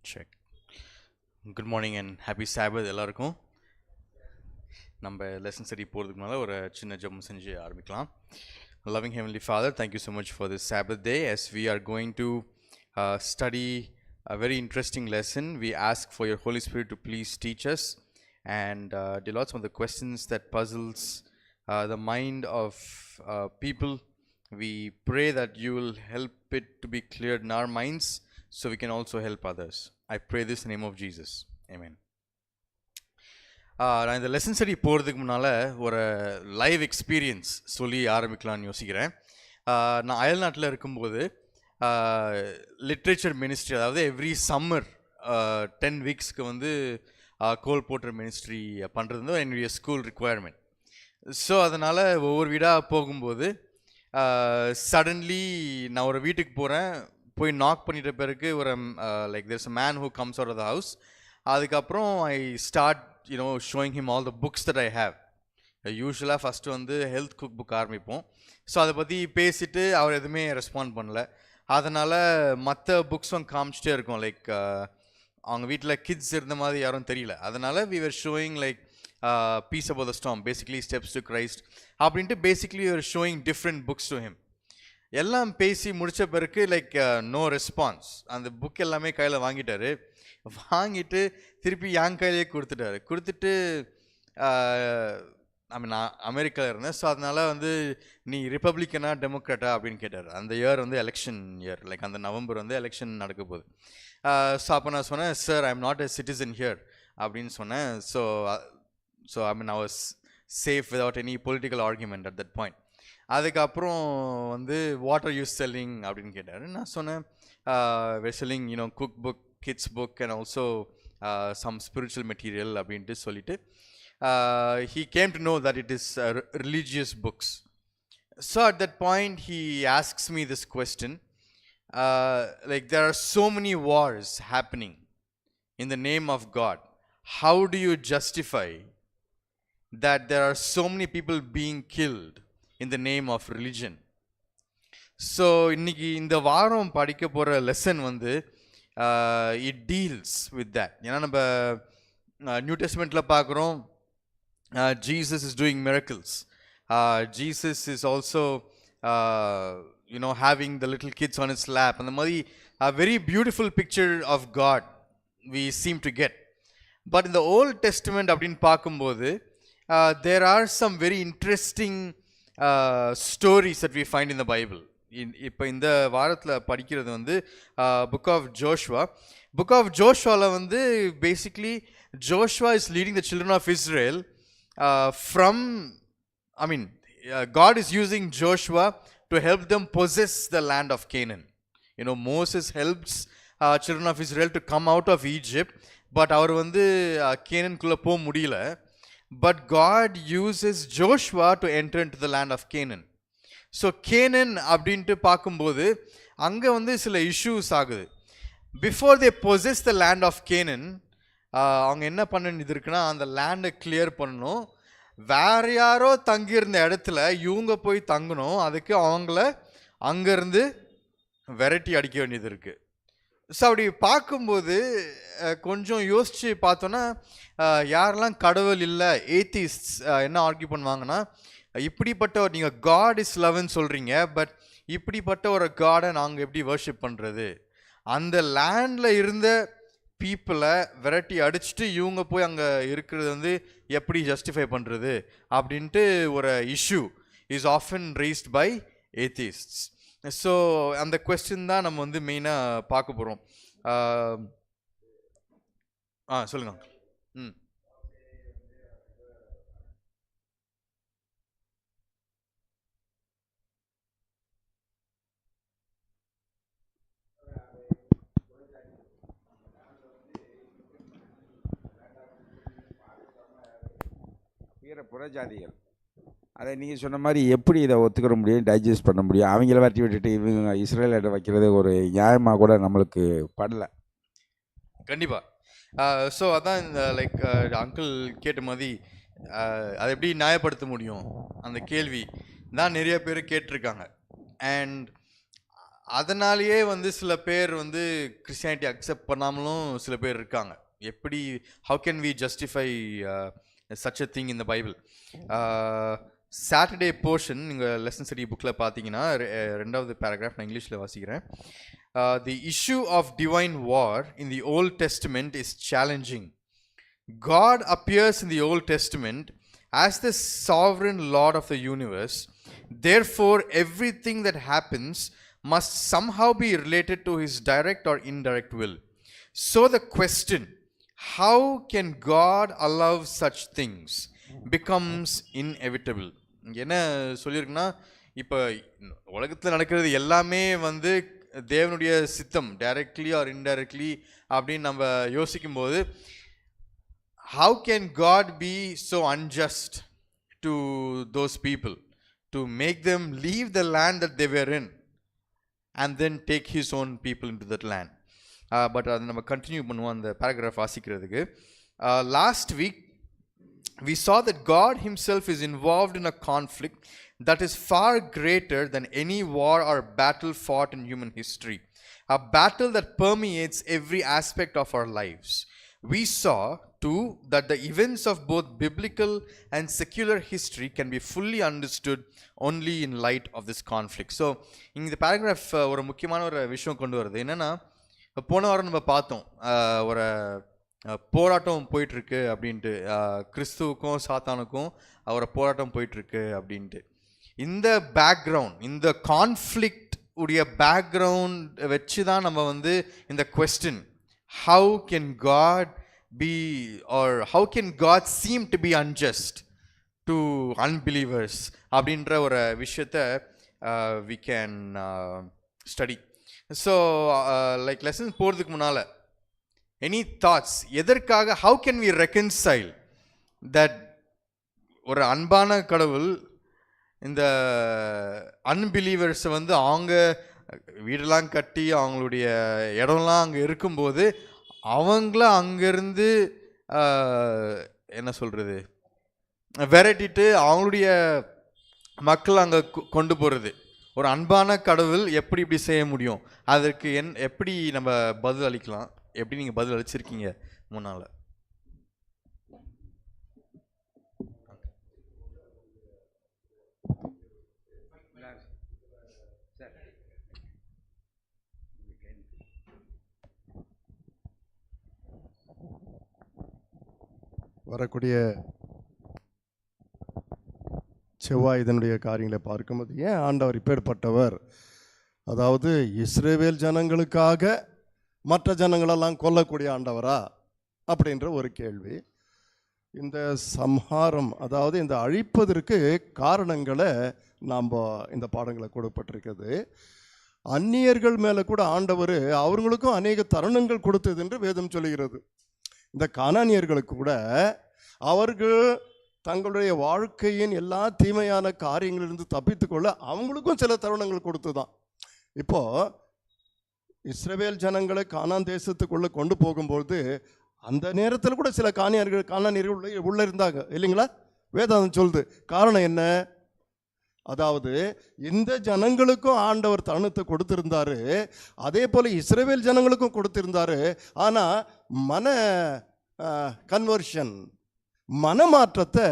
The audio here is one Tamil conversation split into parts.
Check. Good morning and happy Sabbath எல்லாருக்கும். நம்ம லெசன் ஸ்டடி போகிறதுக்கு முன்னால் ஒரு சின்ன ஜெபம் செஞ்சு ஆரம்பிக்கலாம். Loving Heavenly Father, thank you so much for this Sabbath day. As we are going to study a very interesting lesson, we ask for your Holy Spirit to please teach us and deal out some of the questions that puzzles the mind of people. We pray that you will help it to be cleared in our minds so we can also help others. I pray this in the name of Jesus. Amen. நான் இந்த லெசன் ஸ்டடி போகிறதுக்கு முன்னால் ஒரு லைவ் எக்ஸ்பீரியன்ஸ் சொல்லி ஆரம்பிக்கலான்னு யோசிக்கிறேன். நான் அயல்நாட்டில் இருக்கும்போது லிட்ரேச்சர் மினிஸ்ட்ரி, அதாவது எவ்ரி சம்மர் 10 வீக்ஸ்க்கு வந்து கோல் போட்டர் மினிஸ்ட்ரி பண்ணுறது வந்து என்னுடைய ஸ்கூல் ரிக்குவயர்மெண்ட். ஸோ அதனால் ஒவ்வொரு வீடாக போகும்போது சடன்லி நான் ஒரு வீட்டுக்கு போகிறேன், போய் நாக் பண்ணிட்ட பிறகு ஒரு like there's a man who comes out of the house. அதுக்கப்புறம் I start showing him all the books that I have. யூஸ்வலாக ஃபஸ்ட்டு வந்து ஹெல்த் குக் புக் ஆரம்பிப்போம். ஸோ அதை பற்றி பேசிவிட்டு அவர் எதுவுமே ரெஸ்பாண்ட் பண்ணல. அதனால் மற்ற புக்ஸும் காமிச்சிட்டே இருக்கும். லைக் அவங்க வீட்டில் கிட்ஸ் இருந்த மாதிரி யாரும் தெரியல. அதனால் we were showing like peace about the storm, basically steps to Christ அப்படின்ட்டு basically we were showing different books to him. எல்லாம் பேசி முடித்த பிறகு லைக் நோ ரெஸ்பான்ஸ். அந்த புக் எல்லாமே கையில் வாங்கிட்டு திருப்பி என் கையிலே கொடுத்துட்டு நான் அமெரிக்காவில் இருந்தேன். ஸோ அதனால் வந்து நீ ரிப்பப்ளிக்கனா டெமோக்ராட்டா அப்படின்னு கேட்டார். அந்த இயர் வந்து எலெக்ஷன் இயர், லைக் அந்த நவம்பர் வந்து எலெக்ஷன் நடக்க போகுது. ஸோ அப்போ நான் சொன்னேன், sir I am not a citizen here அப்படின்னு சொன்னேன். So I was safe without any political argument at that point. அதுக்கப்புறம் வந்து வாட் ஆர் யூ செல்லிங் அப்படின்னு கேட்டார். நான் சொன்னேன் we're selling cook book, kids book and also some spiritual material அப்படின்ட்டு சொல்லிட்டு he came to know that it is religious books. So at that point he asks me this question, like there are so many wars happening in the name of God. How do you justify that there are so many people being killed in the name of religion? So இன்னைக்கு இந்த வாரம் படிக்க போகிற லெசன் வந்து இட் டீல்ஸ் வித் தட். ஏன்னா நம்ம நியூ டெஸ்ட்மெண்ட்டில் பார்க்குறோம் Jesus is doing miracles. Jesus is also having the little kids on its lap. அந்த மாதிரி very beautiful picture of God we seem to get. But இந்த ஓல்ட் டெஸ்ட்மெண்ட் அப்படின்னு பார்க்கும்போது there are some very interesting stories that we find in the Bible. இப்போ இந்த வாரத்தில் படிக்கிறது வந்து book of Joshua. Book of ஜோஷ்வாவில் வந்து basically Joshua is leading the children of Israel from God is using Joshua to help them possess the land of Canaan. Moses helps children of Israel to come out of Egypt, but அவர் வந்து கேனன்குள்ளே போக முடியல. But God uses Joshua to enter into the land of Canaan. So Canaan அப்படின்ட்டு பார்க்கும்போது அங்கே வந்து சில இஷ்யூஸ் ஆகுது. Before they possess the land of Canaan, அவங்க என்ன பண்ணது இருக்குன்னா அந்த லேண்டை கிளியர் பண்ணணும். வேற யாரோ தங்கியிருந்த இடத்துல இவங்க போய் தங்கணும். அதுக்கு அவங்கள அங்கேருந்து வெரைட்டி அடிக்க வேண்டியது இருக்குது. ஸோ அப்படி பார்க்கும்போது கொஞ்சம் யோசித்து பார்த்தோன்னா யாரெல்லாம் கடவுள் இல்லை, ஏத்திஸ்ட் என்ன ஆர்கியூ பண்ணுவாங்கன்னா, இப்படிப்பட்ட ஒரு நீங்கள் காட் இஸ் லவ்ன்னு சொல்கிறீங்க, பட் இப்படிப்பட்ட ஒரு காடை நாங்கள் எப்படி வர்ஷிப் பண்ணுறது? அந்த லேண்டில் இருந்த பீப்புளை வெரைட்டி அடிச்சுட்டு இவங்க போய் அங்கே இருக்கிறது வந்து எப்படி ஜஸ்டிஃபை பண்ணுறது அப்படின்ட்டு ஒரு issue is often raised by atheists. So அந்த கொஸ்டின் தான் நம்ம வந்து மெயினாக பார்க்க போகிறோம். சொல்லுங்க. புறஜாதிகள் அதை நீங்கள் சொன்ன மாதிரி எப்படி இதை ஒத்துக்கிற முடியும், டைஜஸ்ட் பண்ண முடியும்? அவங்கள வரட்டி விட்டுட்டு இவங்க இஸ்ரேலிட்ட வைக்கிறது ஒரு நியாயமாக கூட நம்மளுக்கு படலை. கண்டிப்பாக. ஸோ அதான் இந்த லைக் அங்கிள் கேட்ட மாதிரி அதை எப்படி நியாயப்படுத்த முடியும் அந்த கேள்வி தான் நிறைய பேர் கேட்டிருக்காங்க. அண்ட் அதனாலேயே வந்து சில பேர் வந்து கிறிஸ்டியானிட்டி அக்செப்ட் பண்ணாமலும் சில பேர் இருக்காங்க. எப்படி how can we justify such a thing in the Bible? Saturday portion நீங்கள் லெசன் ஸ்டடி புக்கில் பார்த்தீங்கன்னா 2வது பேராகிராஃப் நான் இங்கிலீஷில் வாசிக்கிறேன். The issue of divine war in the Old Testament is challenging. God appears in the Old Testament as the sovereign Lord of the universe. Therefore, everything that happens must somehow be related to his direct or indirect will. So the question, how can God allow such things, becomes inevitable. என்ன சொல்லியிருக்குன்னா, இப்போ உலகத்தில் நடக்கிறது எல்லாமே வந்து தேவனுடைய சித்தம், டைரக்ட்லி ஆர் இன்டைரக்ட்லி அப்படின்னு நம்ம யோசிக்கும்போது, how can God be so unjust to those people, to make them leave the land that they were in and then take his own people into that land? But அதை நம்ம கண்டினியூ பண்ணுவோம் அந்த பேராகிராஃப் வாசிக்கிறதுக்கு. Last week we saw that God himself is involved in a conflict that is far greater than any war or battle fought in human history, a battle that permeates every aspect of our lives. We saw too that the events of both biblical and secular history can be fully understood only in light of this conflict. So இந்த பேராகிராஃப் ஒரு முக்கியமான ஒரு விஷயம் கொண்டு வருது. என்னன்னா, போன வாரம் நம்ம பார்த்தோம் ஒரு போராட்டம் போயிட்டுருக்கு அப்படின்ட்டு, கிறிஸ்துவுக்கும் சாத்தானுக்கும் ஒரு போராட்டம் போயிட்டுருக்கு அப்படின்ட்டு. இந்த பேக்ரவுண்ட், இந்த கான்ஃப்ளிக்ட் உடைய பேக்ரவுண்ட் வச்சு தான் நம்ம வந்து இந்த question, how can God be, or how can God seem to be unjust to unbelievers அப்படின்ற ஒரு விஷயத்தை we can study. So like lesson போகிறதுக்கு முன்னால் any thoughts, எதற்காக, how can we reconcile that ஒரு அன்பான கடவுள் இந்த அன்பிலீவர்ஸை வந்து அவங்க வீடெல்லாம் கட்டி அவங்களுடைய இடம்லாம் அங்கே இருக்கும்போது அவங்கள அங்கேருந்து என்ன சொல்கிறது விரட்டிட்டு அவங்களுடைய மக்கள் அங்கே கொண்டு போகிறது, ஒரு அன்பான கடவுள் எப்படி இப்படி செய்ய முடியும்? அதற்கு எப்படி நம்ம பதில் அளிக்கலாம்? எப்படி நீங்கள் பதில் அளிச்சிருக்கீங்க முன்னால்? வரக்கூடிய செவ்வாய் இதனுடைய காரியங்களை பார்க்கும்போது, ஏன் ஆண்டவர் இப்பேற்பட்டவர், அதாவது இஸ்ரவேல் ஜனங்களுக்காக மற்ற ஜனங்களெல்லாம் கொல்லக்கூடிய ஆண்டவரா அப்படின்ற ஒரு கேள்வி. இந்த சம்ஹாரம், அதாவது இந்த அழிப்பதற்கு காரணங்களை நாம் இந்த பாடங்களை கொடுப்பட்டிருக்குது. அந்நியர்கள் மேலே கூட ஆண்டவர் அவர்களுக்கும் அநேக தருணங்கள் கொடுத்தது என்று வேதம் சொல்லுகிறது. இந்த கானானியர்களுக்கு கூட அவர்கள் தங்களுடைய வாழ்க்கையின் எல்லா தீமையான காரியங்களிலிருந்து தப்பித்துக்கொள்ள அவங்களுக்கும் சில தருணங்கள் கொடுத்து தான். இப்போ இஸ்ரவேல் ஜனங்களை கானான் தேசத்துக்குள்ளே கொண்டு போகும்போது அந்த நேரத்தில் கூட சில கானானியர்கள் உள்ள இருந்தாங்க இல்லைங்களா? வேதாந்தம் சொல்லுது. காரணம் என்ன? அதாவது இந்த ஜனங்களுக்கும் ஆண்டவர் தருணத்தை கொடுத்திருந்தாரு, அதே போல இஸ்ரவேல் ஜனங்களுக்கும் கொடுத்திருந்தாரு. ஆனால் கன்வர்ஷன், மனமாற்றத்தை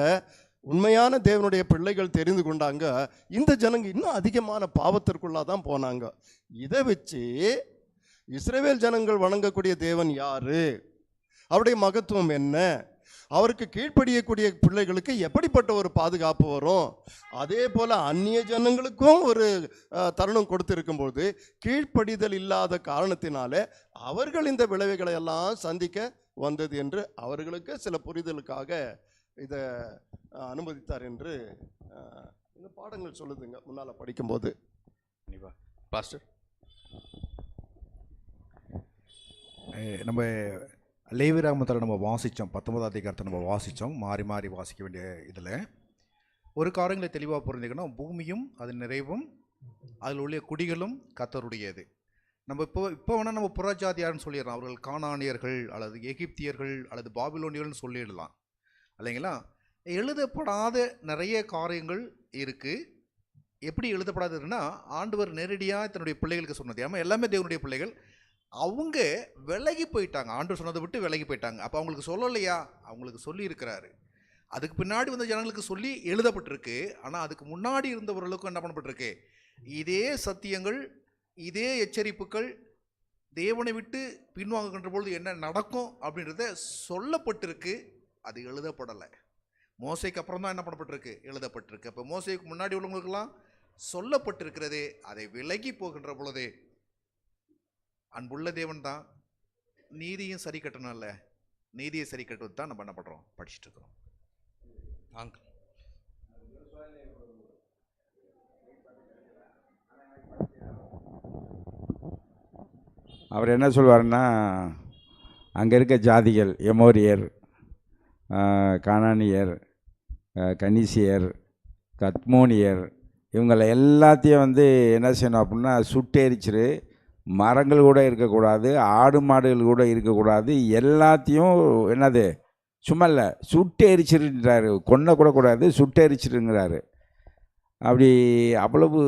உண்மையான தேவனுடைய பிள்ளைகள் தெரிந்து கொண்டாங்க. இந்த ஜனங்க இன்னும் அதிகமான பாவத்திற்குள்ளாதான் போனாங்க. இதை வச்சு இஸ்ரவேல் ஜனங்கள் வணங்கக்கூடிய தேவன் யாரு, அவருடைய மகத்துவம் என்ன, அவருக்கு கீழ்ப்படியக்கூடிய பிள்ளைகளுக்கு எப்படிப்பட்ட ஒரு பாதுகாப்பு வரும், அதே போல் அந்நிய ஜனங்களுக்கும் ஒரு தருணம் கொடுத்திருக்கும்போது கீழ்ப்படிதல் இல்லாத காரணத்தினாலே அவர்கள் இந்த விளைவுகளை எல்லாம் சந்திக்க வந்தது என்று அவர்களுக்கு சில புரிதலுக்காக இதை அனுமதித்தார் என்று இந்த பாடங்கள் சொல்லுதுங்க முன்னால் படிக்கும்போது. பாஸ்டர், நம்ம லேவியராகமத்தில் நம்ம வாசித்தோம், 19ஆம் அதிகாரத்தை நம்ம வாசித்தோம், மாறி மாறி வாசிக்க வேண்டிய இதில் ஒரு காரியங்களை தெளிவாக புரிஞ்சுக்கணும். பூமியும் அதன் நிறைவும் அதில் உள்ள குடிகளும் கர்த்தருடையது. நம்ம இப்போ வேணால் நம்ம புறஜாதியார்னு சொல்லிடலாம், அவர்கள் கானானியர்கள் அல்லது எகிப்தியர்கள் அல்லது பாபிலோனியர்கள்னு சொல்லிடலாம் இல்லைங்களா? எழுதப்படாத நிறைய காரியங்கள் இருக்குது. எப்படி எழுதப்படாதுன்னா, ஆண்டவர் நேரடியாக தன்னுடைய பிள்ளைகளுக்கு சொன்னது. ஏன்னா எல்லாமே தேவனுடைய பிள்ளைகள். அவங்க விலகி போயிட்டாங்க. ஆண்டவர் சொன்னதை விட்டு விலகி போயிட்டாங்க. அப்போ அவங்களுக்கு சொல்லலையா? அவங்களுக்கு சொல்லியிருக்கிறாரு. அதுக்கு பின்னாடி வந்த ஜனங்களுக்கு சொல்லி எழுதப்பட்டிருக்கு. ஆனால் அதுக்கு முன்னாடி இருந்தவர்களுக்கும் என்ன பண்ணப்பட்டிருக்கு? இதே சத்தியங்கள், இதே எச்சரிப்புகள், தேவனை விட்டு பின்வாங்குகின்ற பொழுது என்ன நடக்கும் அப்படின்றத சொல்லப்பட்டிருக்கு. அது எழுதப்படலை. மோசைக்கு அப்புறம் தான் என்ன பண்ணப்பட்டிருக்கு? எழுதப்பட்டிருக்கு. அப்போ மோசைக்கு முன்னாடி உள்ளவங்களுக்கெல்லாம் சொல்லப்பட்டிருக்கிறது. அதை விலகி போகின்ற பொழுது அன்புள்ள தேவன் தான் நீதியும் சரி கட்டணும்ல, நீதியை சரி கட்டுவது தான் நம்ம என்ன பண்ணுறோம்? படிச்சுட்டு இருக்கிறோம். அங்கிள் அவர் என்ன சொல்வாருன்னா, அங்கே இருக்க ஜாதிகள் எமோரியர், கானானியர், கனிசியர், கத்மோனியர், இவங்களை எல்லாத்தையும் வந்து என்ன செய்யணும் அப்படின்னா சுட்டெரிச்சிரு. மரங்கள் கூட இருக்கக்கூடாது, ஆடு மாடுகள் கூட இருக்கக்கூடாது, எல்லாத்தையும் என்னது சும்மா இல்லை சுட்டு எரிச்சிருன்றாரு. கொன்ன கூட கூடாது, சுட்டு எரிச்சிருங்கிறாரு. அப்படி அவ்வளவு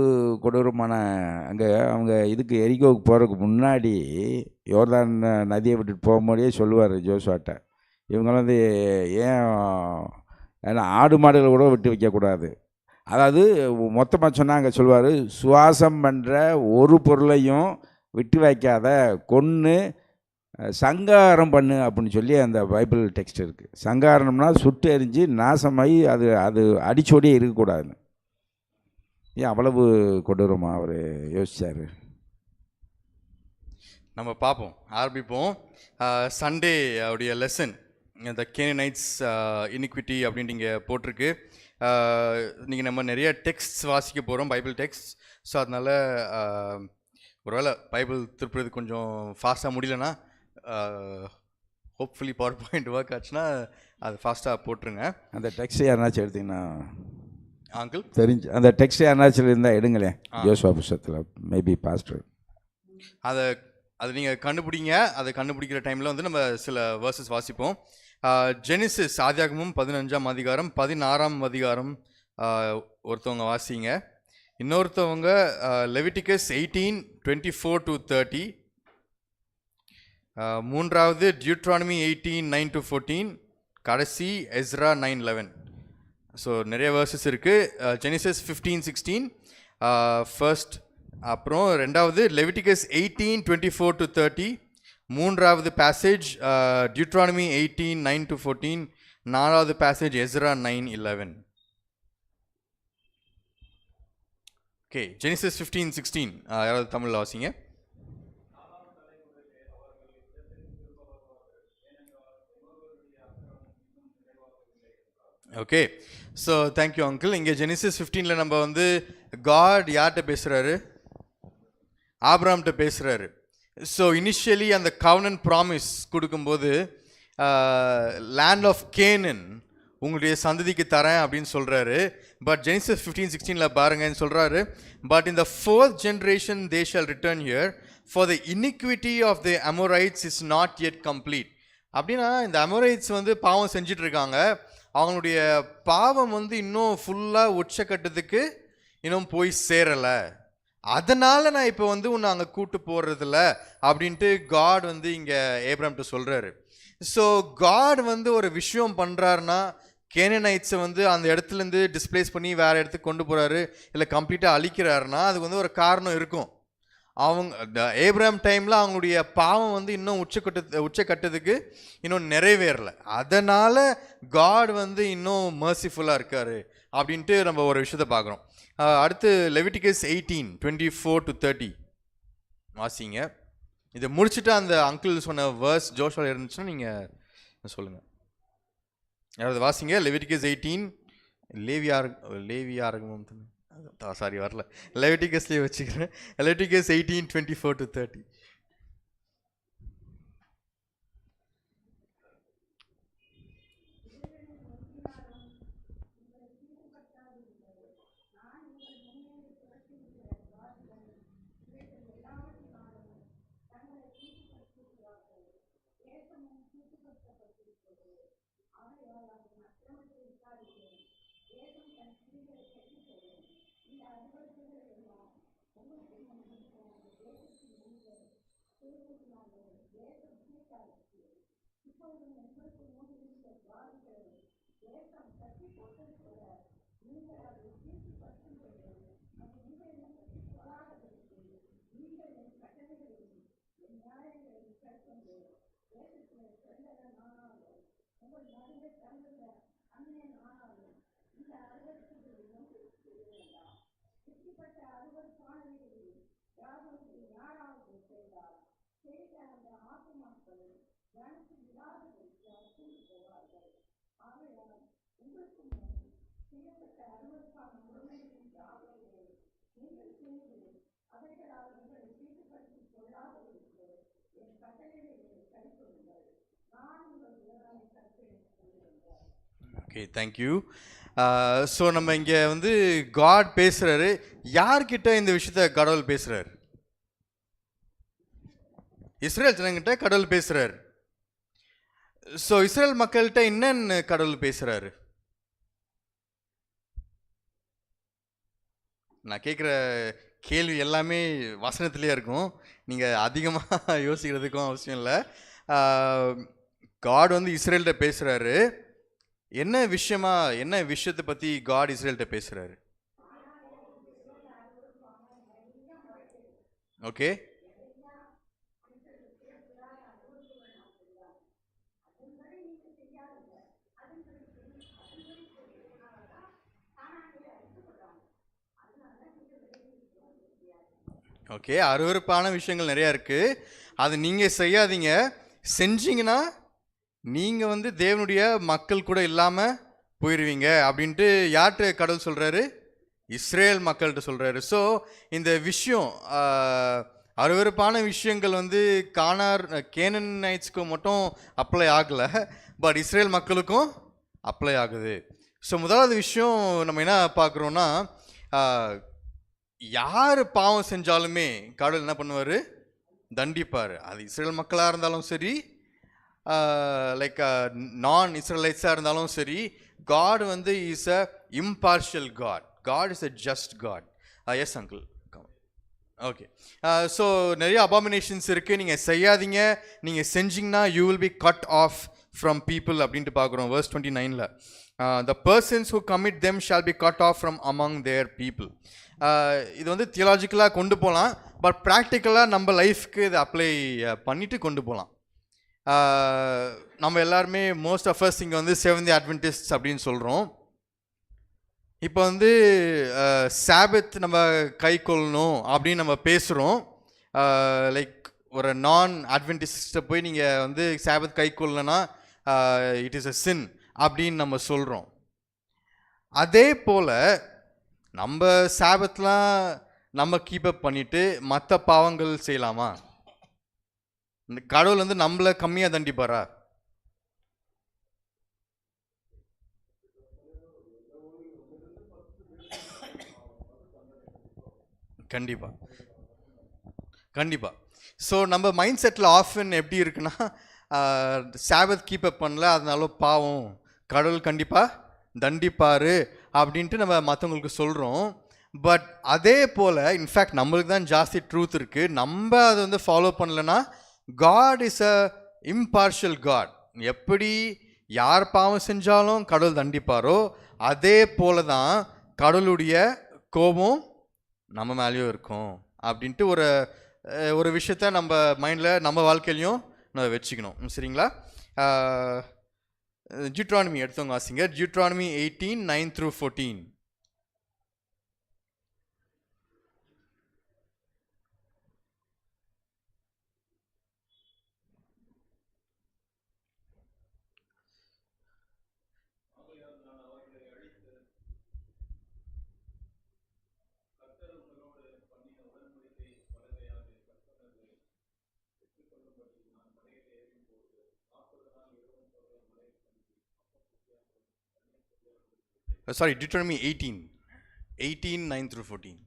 கொடூரமான அங்கே அவங்க இதுக்கு எரிகோவுக்கு போகிறதுக்கு முன்னாடி யோர்தான் நதியை விட்டுட்டு போகும்போதே சொல்லுவார் ஜோசுவாட்ட, இவங்களாம் வந்து ஏன் ஏன்னா ஆடு மாடுகளை கூட விட்டு வைக்கக்கூடாது. அதாவது மொத்தமாக சொன்னாங்க சொல்லுவார், சுவாசம் பண்ணுற ஒரு பொருளையும் விட்டு வைக்காத, கொன்று சங்காரம் பண்ணு அப்படின்னு சொல்லி அந்த பைபிள் டெக்ஸ்ட் இருக்குது. சங்காரம்னா சுட்டு எரிஞ்சு நாசமாகி அது அது அடிச்சோடியே இருக்கக்கூடாதுன்னு. ஏன் அவ்வளவு கொடூரமாக அவர் யோசிச்சார்? நம்ம பார்ப்போம், ஆரம்பிப்போம். சண்டே உடைய லெசன் இந்த கேனனைட்ஸ் இனிக்விட்டி அப்படின்ட்டு இங்கே போட்டிருக்கு. நீங்கள் நம்ம நிறைய டெக்ஸ்ட்ஸ் வாசிக்க போகிறோம், பைபிள் டெக்ஸ்ட். ஸோ அதனால் ஒருவேளை பைபிள் திருப்புறது கொஞ்சம் ஃபாஸ்ட்டாக முடியலன்னா, ஹோப்ஃபுல்லி பவர் பாயிண்ட் ஒர்க் ஆச்சுன்னா அது ஃபாஸ்ட்டாக போட்டுருங்க. அந்த டெக்ஸ்ட் யாருனாச்சும் எடுத்திங்கன்னா அங்கிள் தெரிஞ்சு அந்த டெக்ஸ்ட் யாருனாச்சும் இருந்தால் எடுங்களேன். யோசுவா புஸ்தகத்தில் மேபி பாஸ்டர் அதை நீங்கள் கண்டுபிடிங்க. அதை கண்டுபிடிக்கிற டைமில் வந்து நம்ம சில வேர்சஸ் வாசிப்போம். ஜெனிசிஸ் ஆதியாகமம் 15ஆம் அதிகாரம் 16ஆம் அதிகாரம் ஒருத்தவங்க வாசிங்க. இன்னொருத்தவங்க லெவிட்டிகஸ் 18:24-30. மூன்றாவது டியூட்ரானமி 18:9-14. கடைசி எஸ்ரா 9:11. ஸோ நிறைய வேர்சஸ் இருக்குது. ஜெனிசிஸ் 15:16 ஃபர்ஸ்ட், அப்புறம் ரெண்டாவது லெவிட்டிகஸ் 18:24-30. மூன்றாவது பேசேஜ் டியூட்ரானமி 18:9-14. நாலாவது பேசேஜ் எஸ்ரா 9:11. ஓகே, ஜெனிசிஸ் 15:16 யாராவது தமிழில் வாசிங்க. Okay, so thank you uncle. இங்கே ஜெனிசிஸ் 15ல் நம்ம வந்து காட் யார்கிட்ட பேசுகிறாரு? ஆபிரகாம்கிட்ட பேசுகிறாரு. ஸோ இனிஷியலி அந்த கவர்னன்ட் ப்ராமிஸ் கொடுக்கும்போது லேண்ட் ஆஃப் கேனன் உங்களுடைய சந்ததிக்கு தரேன் அப்படின்னு சொல்கிறாரு. பட் ஜெனிசிஸ் 15:16 பாருங்கன்னு சொல்கிறாரு, but in the 4th generation they shall return here, for the iniquity of the Amorites is not yet complete. அப்படின்னா இந்த அமோரைட்ஸ் வந்து பாவம் செஞ்சிட்டு இருக்காங்க. அவங்களுடைய பாவம் வந்து இன்னும் ஃபுல்லாக உச்சக்கட்டத்துக்கு இன்னும் போய் சேரலை. அதனால் நான் இப்போ வந்து உன்னை அங்கே கூட்டு போடுறதில்ல அப்படின்ட்டு காட் வந்து இங்கே ஏப்ரம்கிட்ட சொல்கிறாரு. ஸோ காட் வந்து ஒரு விஷயம் பண்ணுறாருன்னா, கேனனைட்ஸை வந்து அந்த இடத்துலேருந்து டிஸ்பிளேஸ் பண்ணி வேறு இடத்துக்கு கொண்டு போகிறாரு, இல்லை கம்ப்ளீட்டாக அழிக்கிறாருன்னா அதுக்கு வந்து ஒரு காரணம் இருக்கும். அவங்க ஏப்ரஹாம் டைமில் அவங்களுடைய பாவம் வந்து இன்னும் உச்சக்கட்டத்துக்கு இன்னும் நிறைவேறலை. அதனால் காட் வந்து இன்னும் மர்சிஃபுல்லாக இருக்கார் அப்படின்ட்டு நம்ம ஒரு விஷயத்தை பார்க்குறோம். அடுத்து லெவிட்டிகஸ் 18:24-30 வாசிங்க. இதை முடிச்சுட்டு அந்த அங்கிள் சொன்ன வேர்ஸ் ஜோஷுவா இருந்துச்சுன்னா நீங்கள் சொல்லுங்கள். யாராவது வாசிங்க. லெவிட்டிகஸ் 18 லேவியாரகமம் சாரி வரல, லெவிட்டிகஸ்லேயே வச்சுக்கிறேன். லெவிட்டிகஸ் 18:24-30. Okay, thank you. ஸோ நம்ம இங்கே வந்து காட் பேசுகிறாரு. யார்கிட்ட இந்த விஷயத்த கடவுள் பேசுகிறார்? இஸ்ரேல் ஜனங்கிட்ட கடவுள் பேசுகிறார். ஸோ இஸ்ரேல் மக்கள்கிட்ட என்னன்னு கடவுள் பேசுகிறாரு? நான் கேட்குற கேள்வி எல்லாமே வசனத்திலே இருக்கும். நீங்கள் அதிகமாக யோசிக்கிறதுக்கும் அவசியம் இல்லை. காட் வந்து இஸ்ரேல்கிட்ட பேசுகிறாரு. என்ன விஷயத்தை பற்றி காட் இஸ்ரேல்கிட்ட பேசுகிறாரு? Okay, okay. அருவருப்பான விஷயங்கள் நிறையா இருக்குது. அது நீங்கள் செய்யாதீங்க. செஞ்சீங்கன்னா நீங்கள் வந்து தேவனுடைய மக்கள் கூட இல்லாமல் போயிடுவீங்க அப்படின்ட்டு யார்கிட்ட கடவுள் சொல்கிறாரு? இஸ்ரேல் மக்கள்கிட்ட சொல்கிறாரு. ஸோ இந்த விஷயம், அருவருப்பான விஷயங்கள் வந்து கேனனைட்ஸ்க்கு மட்டும் அப்ளை ஆகலை, பட் இஸ்ரேல் மக்களுக்கும் அப்ளை ஆகுது. ஸோ முதலாவது விஷயம் நம்ம என்ன பார்க்குறோன்னா, யார் பாவம் செஞ்சாலுமே கடவுள் என்ன பண்ணுவார்? தண்டிப்பார். அது இஸ்ரேல் மக்களாக இருந்தாலும் சரி, லைக் நான் இஸ்ரேலைட்ஸாக இருந்தாலும் சரி, காட் வந்து is a impartial God. God is a just God. Yes uncle. Okay. So நிறைய அபாமினேஷன்ஸ் இருக்குது. நீங்கள் செய்யாதீங்க, நீங்கள் செஞ்சிங்கன்னா you will be cut off from people அப்படின்ட்டு பார்க்குறோம் verse 29ல். the persons who commit them shall be cut off from among their people. இது வந்து தியலாஜிக்கலாக கொண்டு போகலாம், பட் ப்ராக்டிக்கலாக நம்ம லைஃப்க்கு இதை அப்ளை பண்ணிவிட்டு கொண்டு போகலாம். நம்ம எல்லாருமே மோஸ்ட் ஆஃப் அஸ் இங்கே வந்து செவன்த் அட்வென்டிஸ்ட்ஸ் அப்படின்னு சொல்கிறோம். இப்போ வந்து சாபத் நம்ம கை கொள்ளணும் அப்படின்னு நம்ம பேசுகிறோம். லைக் ஒரு நான் அட்வென்டிஸ்ட்டை போய் நீங்கள் வந்து சாபத் கை கொள்ளனா இட் இஸ் அ சின் அப்படின்னு நம்ம சொல்கிறோம். அதே போல் நம்ம சாபத்லாம் நம்ம கீப்பப் பண்ணிவிட்டு மற்ற பாவங்கள் செய்யலாமா? இந்த கடவுள் வந்து நம்மளை கம்மியாக தண்டிப்பாரா? கண்டிப்பாக, கண்டிப்பாக. ஸோ நம்ம மைண்ட் செட்டில் ஆஃபன் எப்படி இருக்குன்னா, சாபத் கீப்பப் பண்ணல அதனால பாவம், கடவுள் கண்டிப்பாக தண்டிப்பார் அப்படின்ட்டு நம்ம மற்றவங்களுக்கு சொல்கிறோம். பட் அதே போல் இன்ஃபேக்ட் நம்மளுக்கு தான் ஜாஸ்தி ட்ரூத் இருக்குது. நம்ம அதை வந்து ஃபாலோ பண்ணலன்னா God is a impartial God. எப்படி யார் பாவம் செஞ்சாலும் கடவுள் தண்டிப்பாரோ அதே போல தான் கடவுளுடைய கோபம் நம்ம மேலேயும் இருக்கும் அப்படின்ட்டு ஒரு விஷயத்த நம்ம மைண்டில் நம்ம வாழ்க்கையிலையும் நம்ம வச்சுக்கணும். சரிங்களா? டியூட்ரானமி எடுத்தவங்க வாசிங்க. Deuteronomy 18:9-14. Sorry, Deuteronomy 18:9-14.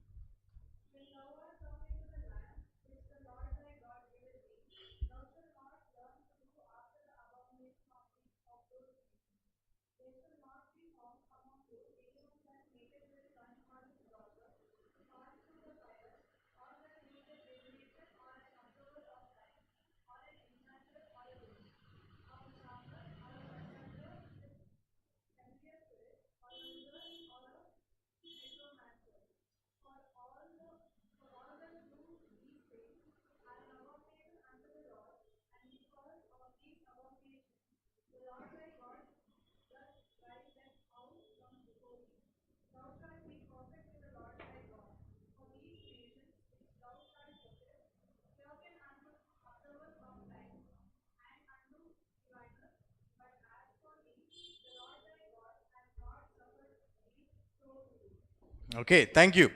Okay, thank you.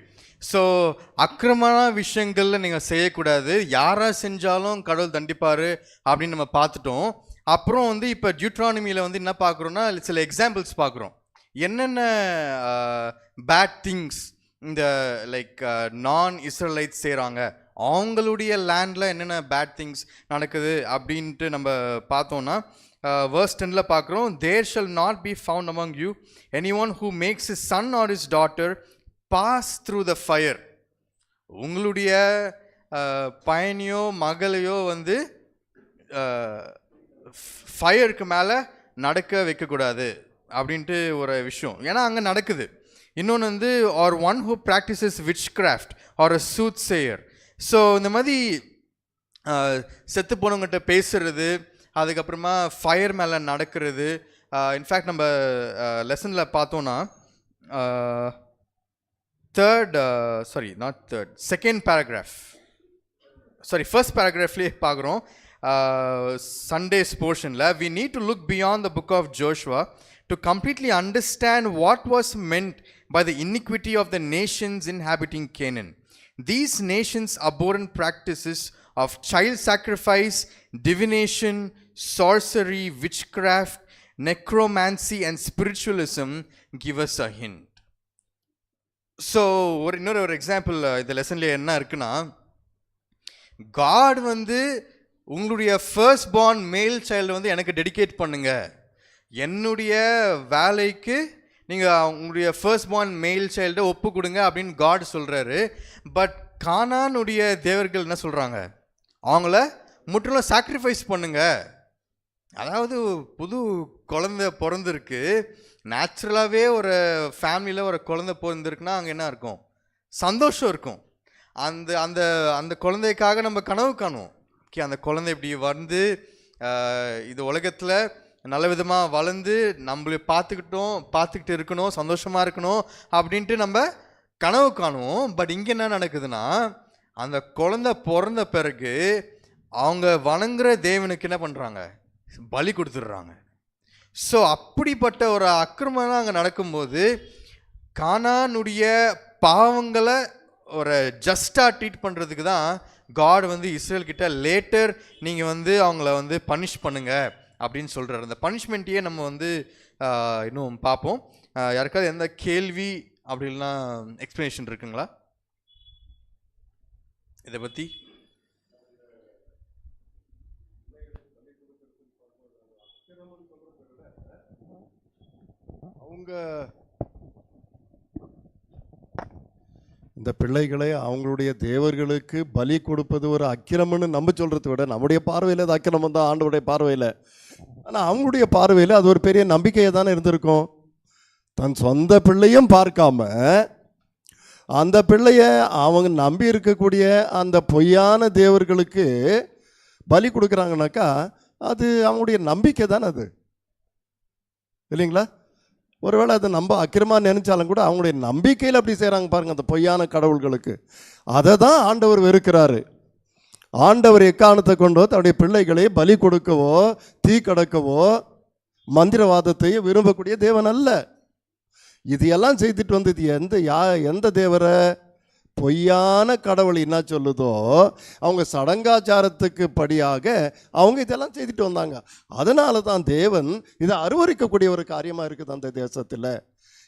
So அக்கிரமமான விஷயங்களில் நீங்கள் செய்யக்கூடாது, யாராக செஞ்சாலும் கடவுள் தண்டிப்பார் அப்படின்னு நம்ம பார்த்துட்டோம். அப்புறம் வந்து இப்போ டியூட்ரானமியில் வந்து என்ன பார்க்குறோன்னா சில எக்ஸாம்பிள்ஸ் பார்க்குறோம். என்னென்ன பேட் திங்ஸ் இந்த லைக் நான் இஸ்ரேலைட்ஸ் செய்கிறாங்க, அவங்களுடைய லேண்டில் என்னென்ன பேட் திங்ஸ் நடக்குது அப்படின்ட்டு நம்ம பார்த்தோன்னா வேர்ஸ் 10 பார்க்குறோம். There shall not be found among you anyone who makes his son or his daughter pass through the fire. உங்களுடைய பையனையோ மகளையோ வந்து ஃபயருக்கு மேலே நடக்க வைக்கக்கூடாது அப்படின்ட்டு ஒரு விஷயம், ஏன்னா அங்கே நடக்குது. இன்னொன்று வந்து or one who practises witchcraft or a soothsayer. So இந்த மாதிரி செத்து போனவங்ககிட்ட பேசுறது, அதுக்கப்புறமா ஃபயர் மேலே நடக்கிறது. இன்ஃபேக்ட் நம்ம லெசனில் பார்த்தோன்னா செகண்ட் பேராகிராஃப் ஃபர்ஸ்ட் பேராகிராஃப்லேயே பார்க்குறோம். சண்டேஸ் போர்ஷனில் we need to look beyond the book of Joshua to completely understand what was meant by the iniquity of the nations inhabiting Canaan. These nations' abhorrent practices of child sacrifice, divination, sorcery, witchcraft, necromancy and spiritualism give us a hint. So இன்னொரு எக்ஸாம்பிள் இந்த லெசன்ல என்ன இருக்குன்னா, காட் வந்து உங்களுடைய ஃபர்ஸ்ட் பார்ன் மேல் சைல்டு வந்து எனக்கு டெடிகேட் பண்ணுங்க, என்னுடைய வேலைக்கு நீங்கள் உங்களுடைய ஃபர்ஸ்ட் பார்ன் மேல் சைல்டை ஒப்பு கொடுங்க அப்படின்னு காட் சொல்கிறாரு. பட் கானானுடைய தேவர்கள் என்ன சொல்கிறாங்க, அவங்கள முற்றிலும் சாக்ரிஃபைஸ் பண்ணுங்க. அதாவது புது குழந்தை பிறந்திருக்கு, நேச்சுரலாகவே ஒரு ஃபேமிலியில் ஒரு குழந்தை பிறந்திருக்குன்னா அங்கே என்ன இருக்கும், சந்தோஷம் இருக்கும். அந்த அந்த அந்த குழந்தைக்காக நம்ம கனவு காணுவோம். ஓகே, அந்த குழந்தை இப்படி வந்து இது உலகத்தில் நல்ல விதமாக வளர்ந்து நம்மளை பார்த்துக்கிட்டு இருக்கணும், சந்தோஷமாக இருக்கணும் அப்படின்ட்டு நம்ம கனவு காணுவோம். பட் இங்கே என்ன நடக்குதுன்னா, அந்த குழந்தை பிறந்த பிறகு அவங்க வணங்குற தேவனுக்கு என்ன பண்ணுறாங்க, பலி கொடுத்துடுறாங்க. ஸோ அப்படிப்பட்ட ஒரு அக்கிரமம் அங்கே நடக்கும்போது கானானுடைய பாவங்களை ஒரு ஜஸ்டாக ட்ரீட் பண்ணுறதுக்கு தான் காட் வந்து இஸ்ரேல் கிட்ட லேட்டர் நீங்கள் வந்து அவங்கள வந்து பனிஷ் பண்ணுங்க அப்படின்னு சொல்கிறார். அந்த பனிஷ்மெண்ட்டையே நம்ம வந்து இன்னும் பார்ப்போம். யாருக்காவது எந்த கேள்வி அப்படின்னா எக்ஸ்பிளனேஷன் இருக்குங்களா இதை பற்றி? அவங்க இந்த பிள்ளைகளை அவங்களுடைய தேவர்களுக்கு பலி கொடுப்பது ஒரு அக்கிரமம்னு நம்ம சொல்கிறத விட நம்முடைய பார்வையில் அது அக்கிரமம் தான் ஆண்டவருடைய பார்வையில். ஆனால் அவங்களுடைய பார்வையில் அது ஒரு பெரிய நம்பிக்கையாக தானே இருந்திருக்கும். தன் சொந்த பிள்ளையும் பார்க்காம அந்த பிள்ளைய அவங்க நம்பி இருக்கக்கூடிய அந்த பொய்யான தேவர்களுக்கு பலி கொடுக்குறாங்கனாக்கா அது அவங்களுடைய நம்பிக்கை தானே அது, இல்லைங்களா? ஒருவேளை அதை நம்ம அக்கிரமாக நினைச்சாலும் கூட அவங்களுடைய நம்பிக்கையில் அப்படி செய்கிறாங்க பாருங்க, அந்த பொய்யான கடவுள்களுக்கு. அதை தான் ஆண்டவர் வெறுக்கிறாரு. ஆண்டவர் எக்காரணத்தை கொண்டோ தன்னுடைய பிள்ளைகளை பலி கொடுக்கவோ தீ கடக்கவோ மந்திரவாதத்தையும் விரும்பக்கூடிய தேவன் அல்ல. இது எல்லாம் செய்துட்டு வந்தது எந்த தேவரை? பொய்யான கடவுள் என்ன சொல்லுதோ அவங்க சடங்காச்சாரத்துக்கு படியாக அவங்க இதெல்லாம் செய்துட்டு வந்தாங்க. அதனால தான் தேவன் இதை அருவரிக்கக்கூடிய ஒரு காரியமாக இருக்குது அந்த தேசத்தில்.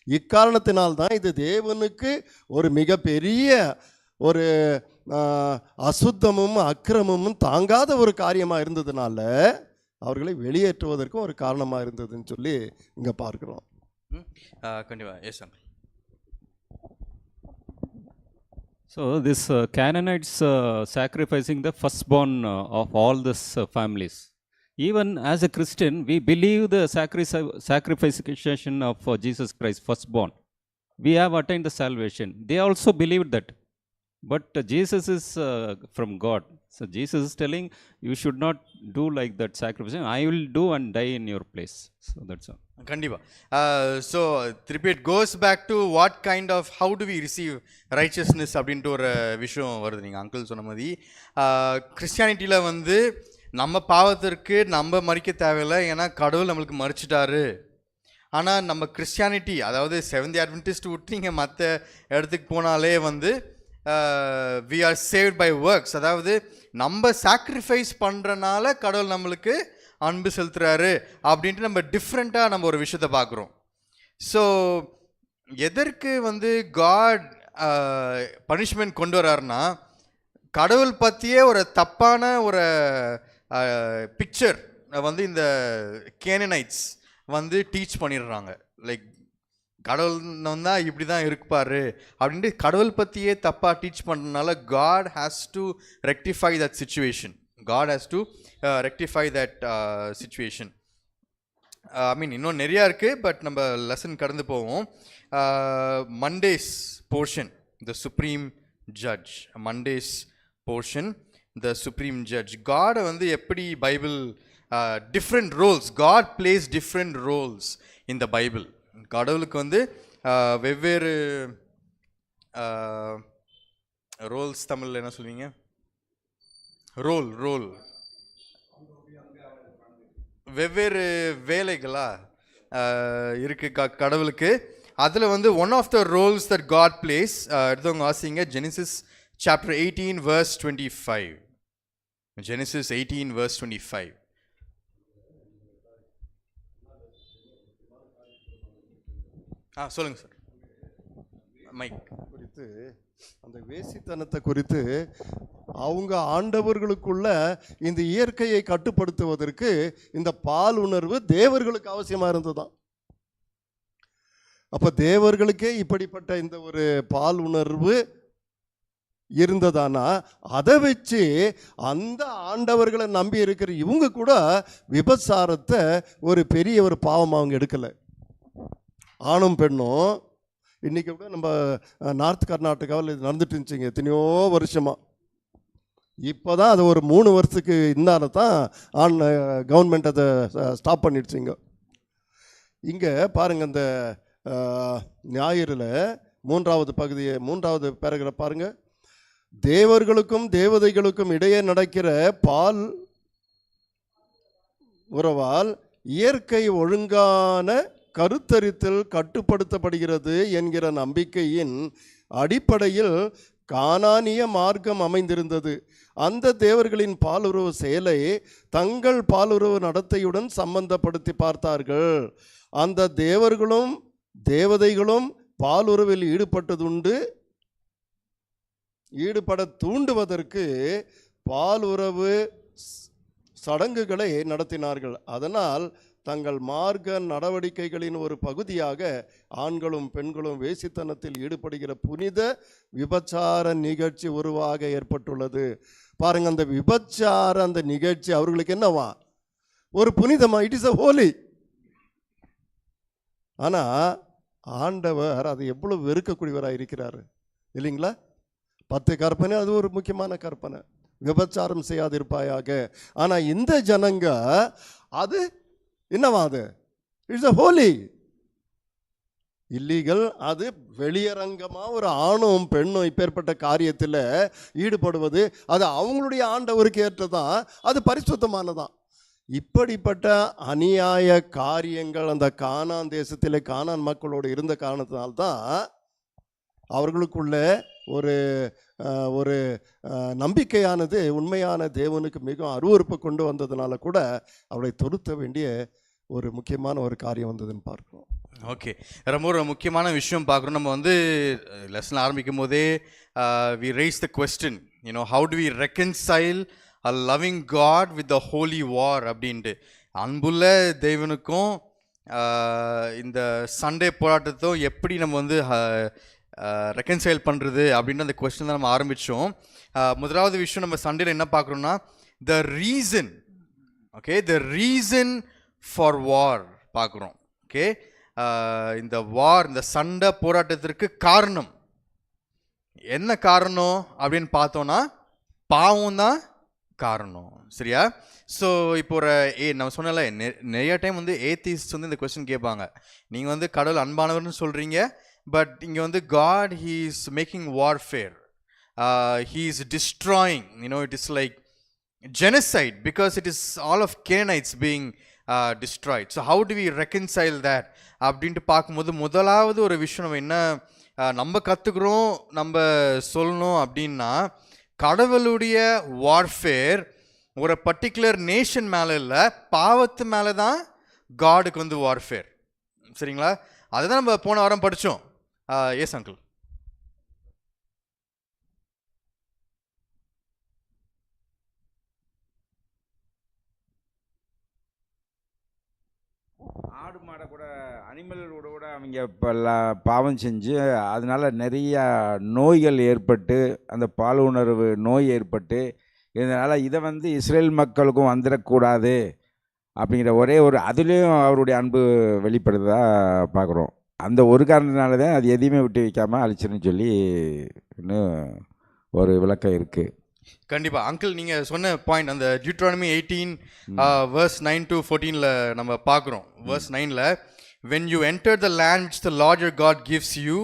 இக்காரணத்தினால்தான் இது தேவனுக்கு ஒரு மிகப்பெரிய ஒரு அசுத்தமும் அக்கிரமமும் தாங்காத ஒரு காரியமாக இருந்ததுனால அவர்களை வெளியேற்றுவதற்கும் ஒரு காரணமாக இருந்ததுன்னு சொல்லி இங்கே பார்க்குறோம். கண்டிப்பாக. Yes sir. So this Canaanites sacrificing the firstborn of all these families. Even as a Christian, we believe the sacrification of Jesus Christ, firstborn. We have attained the salvation. They also believed that. But Jesus is from God. So Jesus is telling, you should not do like that sacrifice. I will do and die in your place. So that's all. கண்டிப்பாக. ஸோ திருப்பி it goes back to what kind of how do we receive righteousness அப்படின்ட்டு ஒரு விஷயம் வருது. நீங்கள் அங்கிள் சொன்ன மாதிரி கிறிஸ்டியானிட்டியில் வந்து நம்ம பாவத்திற்கு நம்ம மறிக்க தேவையில்லை, ஏன்னா கடவுள் நம்மளுக்கு மறிச்சிட்டாரு ஆனால் நம்ம கிறிஸ்டியானிட்டி, அதாவது செவன்த் அட்வென்டிஸ்ட் விட்டு நீங்கள் மற்ற இடத்துக்கு போனாலே வந்து we are saved by works. அதாவது நம்ம சாக்ரிஃபைஸ் பண்ணுறனால கடவுள் நம்மளுக்கு அன்பு செலுத்துறாரு அப்படின்ட்டு நம்ம டிஃப்ரெண்ட்டாக நம்ம ஒரு விஷயத்தை பார்க்குறோம். ஸோ எதற்கு வந்து காட் பனிஷ்மெண்ட் கொண்டு வர்றாருன்னா, கடவுள் பற்றியே ஒரு தப்பான ஒரு பிக்சர் வந்து இந்த கேனனைட்ஸ் வந்து டீச் பண்ணிடுறாங்க. லைக் கடவுள் தான் இப்படி தான் இருப்பார் அப்படின்ட்டு கடவுள் பற்றியே தப்பாக டீச் பண்ணுறதுனால God has to rectify that situation. God has to rectify that situation. I mean இன்னும் நிறையா இருக்குது, பட் நம்ம லெசன் கடந்து போவோம். Monday's portion, the supreme judge. Monday's portion, the supreme judge. காடை வந்து எப்படி Bible different roles, God plays different roles in the Bible. கடவுளுக்கு வந்து வெவ்வேறு ரோல்ஸ், தமிழில் என்ன சொல்வீங்க? ரோல் வெவ்வேறு வேலைகளா இருக்கு கடவுளுக்கு. அதில் வந்து one of the roles that God plays, எடுத்தவங்க வாசிங்க Genesis chapter 18 verse 25. Genesis 18 verse 25. சொல்லுங்க சார். மைக் குறித்து, அந்த வேசித்தனத்தை குறித்து அவங்க ஆண்டவர்களுக்குள்ள இந்த இயற்கையை கட்டுப்படுத்துவதற்கு இந்த பால் உணர்வு தேவர்களுக்கு அவசியமாக இருந்ததுதான். அப்போ தேவர்களுக்கே இப்படிப்பட்ட இந்த ஒரு பால் உணர்வு இருந்ததானா, அதை வச்சு அந்த ஆண்டவர்களை நம்பி இருக்கிற இவங்க கூட விபச்சாரத்தை ஒரு பெரிய ஒரு பாவம் அவங்க எடுக்கலை. ஆணும் பெண்ணும் இன்றைக்கி கூட நம்ம நார்த் கர்நாடகாவில் இது நடந்துட்டு இருந்துச்சுங்க எத்தனையோ வருஷமாக. இப்போ தான் அது ஒரு 3 வருஷத்துக்கு இன்னால தான் கவர்மெண்ட் அதை ஸ்டாப் பண்ணிடுச்சுங்க. இங்கே பாருங்கள், இந்த ஞாயிறில் 3வது பகுதியை 3வது பேராகிராஃப் பாருங்கள். தேவர்களுக்கும் தேவதைகளுக்கும் இடையே நடக்கிற பால் உறவால் இயற்கை ஒழுங்கான கருத்தரித்தல் கட்டுப்படுத்தப்படுகிறது என்கிற நம்பிக்கையின் அடிப்படையில் கானானிய மார்க்கம் அமைந்திருந்தது. அந்த தேவர்களின் பாலுறவு செயலை தங்கள் பாலுறவு நடத்தையுடன் சம்பந்தப்படுத்தி பார்த்தார்கள். அந்த தேவர்களும் தேவதைகளும் பாலுறவில் ஈடுபட தூண்டுவதற்கு பாலுறவு சடங்குகளை நடத்தினார்கள். அதனால் தங்கள் மார்க்க நடவடிக்கைகளின் ஒரு பகுதியாக ஆண்களும் பெண்களும் வேசித்தனத்தில் ஈடுபடுகிற புனித விபச்சார நிகழ்ச்சி உருவாக ஏற்பட்டுள்ளது. பாருங்க, அந்த விபச்சார அந்த நிகழ்ச்சி அவர்களுக்கு என்னவா? ஒரு புனிதமா, இட் இஸ் அ ஹோலி. ஆனால் ஆண்டவர் அதை எவ்வளவு வெறுக்கக்கூடியவராக இருக்கிறாரு இல்லைங்களா? 10 கற்பனை அது ஒரு முக்கியமான கற்பனை, விபச்சாரம் செய்யாதிருப்பாயாக. ஆனால் இந்த ஜனங்க அது என்னவா? அது இட்ஸ் அ ஹோலி இல்லீகல். அது வெளியரங்கமாக ஒரு ஆணும் பெண்ணும் இப்பேற்பட்ட காரியத்தில் ஈடுபடுவது அது அவங்களுடைய ஆண்டவருக்கு ஏற்றதான், அது பரிசுத்தமானதான். இப்படிப்பட்ட அநியாய காரியங்கள் அந்த கானான் தேசத்தில் கானான் மக்களோடு இருந்த காரணத்தினால்தான் அவர்களுக்குள்ள ஒரு நம்பிக்கையானது உண்மையான தேவனுக்கு மிகவும் அருவருப்பை கொண்டு வந்ததுனால கூட அவளை தொடுத்த வேண்டிய ஒரு முக்கியமான ஒரு காரியம் வந்ததுன்னு பார்க்கணும். ஓகே, ரொம்ப ஒரு முக்கியமான விஷயம் பார்க்குறோம். நம்ம வந்து லெசன் ஆரம்பிக்கும் போதே we raise the question, how do we reconcile a loving God with the holy war அப்படின்ட்டு. அன்புள்ள தேவனுக்கும் இந்த சண்டே போராட்டத்தும் எப்படி நம்ம வந்து ரெக்கன்சைல் பண்ணுறது அப்படின்னு அந்த கொஸ்டின் தான் நம்ம ஆரம்பித்தோம். முதலாவது விஷயம் நம்ம சண்டேல என்ன பார்க்குறோம்னா, த ரீசன் ஃபார் வார் பார்க்குறோம். ஓகே, இந்த வார், இந்த சண்டை போராட்டத்திற்கு காரணம் என்ன? காரணம் அப்படின்னு பார்த்தோன்னா பாவம் தான் காரணம். சரியா? ஸோ இப்போ நம்ம சொன்னல நிறைய டைம் வந்து ஏத்திஸ்ட் வந்து இந்த கொஸ்டின் கேட்பாங்க, நீங்கள் வந்து கடவுள் அன்பானவர்னு சொல்கிறீங்க, பட் இங்கே வந்து God he is making warfare, he is destroying, it is like genocide because it is all of Canaanites being destroyed. So how do we reconcile that அப்படின்ட்டு பார்க்கும்போது முதலாவது ஒரு விஷயம் நம்ம என்ன நம்ம கற்றுக்குறோம் நம்ம சொல்லணும் அப்படின்னா, கடவுளுடைய வார்ஃபேர் ஒரு பர்டிகுலர் நேஷன் மேலே இல்லை, பாவத்து மேலே தான் காடுக்கு வந்து வார்ஃபேர். சரிங்களா? அதுதான் நம்ம போன வாரம் படித்தோம். Yes uncle. ஆடு மாடை கூட அனிமலோட கூட அவங்க பாவம் செஞ்சு அதனால் நிறையா நோய்கள் ஏற்பட்டு, அந்த பாலுணர்வு நோய் ஏற்பட்டு, இதனால் இதை வந்து இஸ்ரேல் மக்களுக்கும் வந்துடக்கூடாது அப்படிங்கிற ஒரே ஒரு அதுலேயும் அவருடைய அன்பு வெளிப்படுறதா பார்க்குறோம். அந்த ஒரு காரணத்தினால தான் அது எதையுமே விட்டு வைக்காமல் அழிச்சிருன்னு சொல்லி இன்னும் ஒரு விளக்கம் இருக்குது. கண்டிப்பாக அங்கிள் நீங்கள் சொன்ன பாயிண்ட் அந்த டியூட்ரானமி 18 verse 9 to 14 நம்ம பார்க்குறோம். verse 9 when you enter the land which the Lord your God gives you,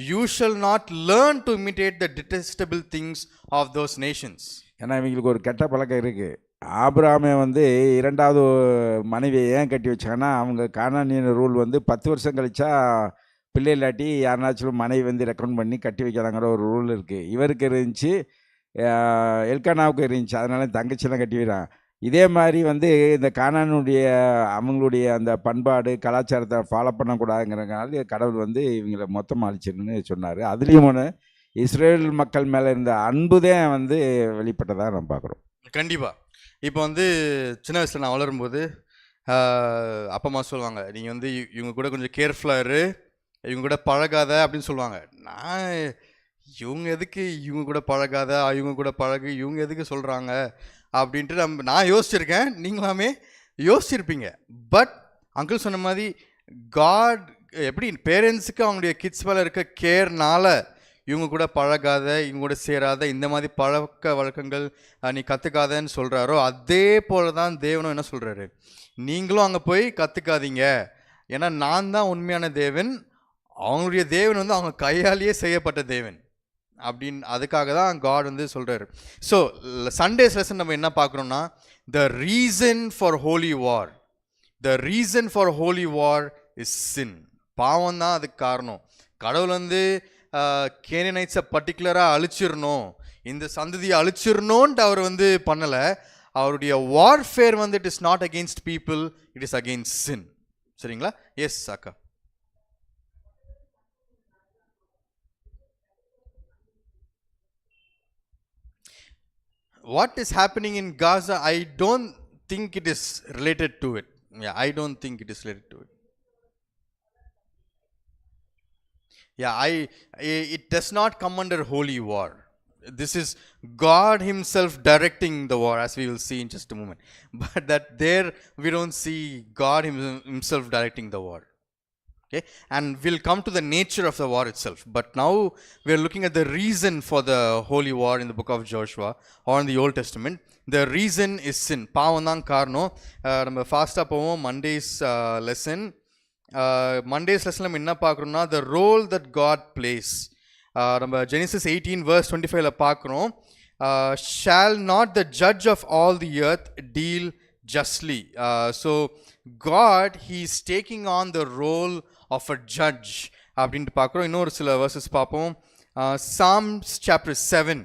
you shall not learn to imitate the detestable things of those nations. ஏன்னா இவங்களுக்கு ஒரு கெட்ட பழக்கம் இருக்குது. ஆபிரகாமை வந்து இரண்டாவது மனைவியை ஏன் கட்டி வச்சாங்கன்னா, அவங்க கானானியன் ரூல் வந்து 10 வருஷம் கழிச்சா பிள்ளை இல்லாட்டி யாருனாச்சும் மனைவி வந்து ரெக்கமெண்ட் பண்ணி கட்டி வைக்கிறாங்கிற ஒரு ரூல் இருக்குது. இவருக்கு இருந்துச்சு, எல்கானாவுக்கு இருந்துச்சு. அதனால தங்கச்சியெல்லாம் கட்டி வைக்கிறான். இதே மாதிரி வந்து இந்த கானானுடைய அவங்களுடைய அந்த பண்பாடு கலாச்சாரத்தை ஃபாலோ பண்ணக்கூடாதுங்கிறதுனால கடவுள் வந்து இவங்களை மொத்தமாக அழிச்சிருன்னு சொன்னார். அதுலேயும் ஒன்று இஸ்ரேல் மக்கள் மேலே இருந்த அன்பு தான் வந்து வெளிப்பட்டதாக நம்ம பார்க்குறோம். கண்டிப்பாக. இப்போ வந்து சின்ன வயசில் நான் வளரும்போது அப்பா அம்மா சொல்லுவாங்க, நீங்கள் வந்து இவங்க கூட கொஞ்சம் கேர்ஃபுல்லாக இரு, இவங்க கூட பழகாத அப்படின்னு சொல்லுவாங்க. நான் இவங்க எதுக்கு இவங்க கூட பழகாத, இவங்க கூட பழகு, இவங்க எதுக்கு சொல்கிறாங்க அப்படின்ட்டு நான் யோசிச்சிருக்கேன், நீங்களாமே யோசிச்சிருப்பீங்க. பட் அங்கிள் சொன்ன மாதிரி காட் எப்படி பேரண்ட்ஸுக்கு அவங்களுடைய கிட்ஸ் மேலே இருக்க கேர்னால இவங்க கூட பழகாத, இவங்க கூட சேராத, இந்த மாதிரி பழக்க வழக்கங்கள் நீ கற்றுக்காதன்னு சொல்கிறாரோ, அதே போல தான் தேவனும் என்ன சொல்கிறாரு, நீங்களும் அங்கே போய் கற்றுக்காதீங்க, ஏன்னா நான் தான் உண்மையான தேவன், அவங்களுடைய தேவன் வந்து அவங்க கையாலேயே செய்யப்பட்ட தேவன் அப்படின்னு அதுக்காக தான் காட் வந்து சொல்கிறாரு. ஸோ சண்டேஸ் லெசன் நம்ம என்ன பார்க்குறோம்னா, the reason for holy war, the reason for holy war is sin. பாவம் தான் அதுக்கு காரணம். கடவுள் வந்து கேனனைட்ஸை பர்டிகுலராக அழிச்சிடணும், இந்த சந்ததியை அழிச்சிடணுன்ட்டு அவர் வந்து பண்ணலை. அவருடைய வார்ஃபேர் வந்து it is not against people, it is against sin. சரிங்களா? எஸ் அக்கா. What is happening in Gaza, I don't think it is related to it. Yeah, I don't think it is related to it. Yeah, it does not come under holy war. This is God himself directing the war, as we will see in just a moment. But that there we don't see God himself directing the war. Okay, and we'll come to the nature of the war itself. But now we are looking at the reason for the holy war in the book of Joshua or in the Old Testament. The reason is sin. பாவம் தான் காரணம். நம்ம ஃபாஸ்ட்டாக போவோம். மண்டேஸ் லெசன் நம்ம என்ன பார்க்குறோம்னா, the role that God plays. நம்ம Genesis 18 verse 25 பார்க்குறோம், shall not the judge of all the earth deal justly. So God, he is taking on the role of a judge அப்படின்ட்டு பார்க்குறோம். இன்னொரு சில verses பார்ப்போம். Psalms chapter 7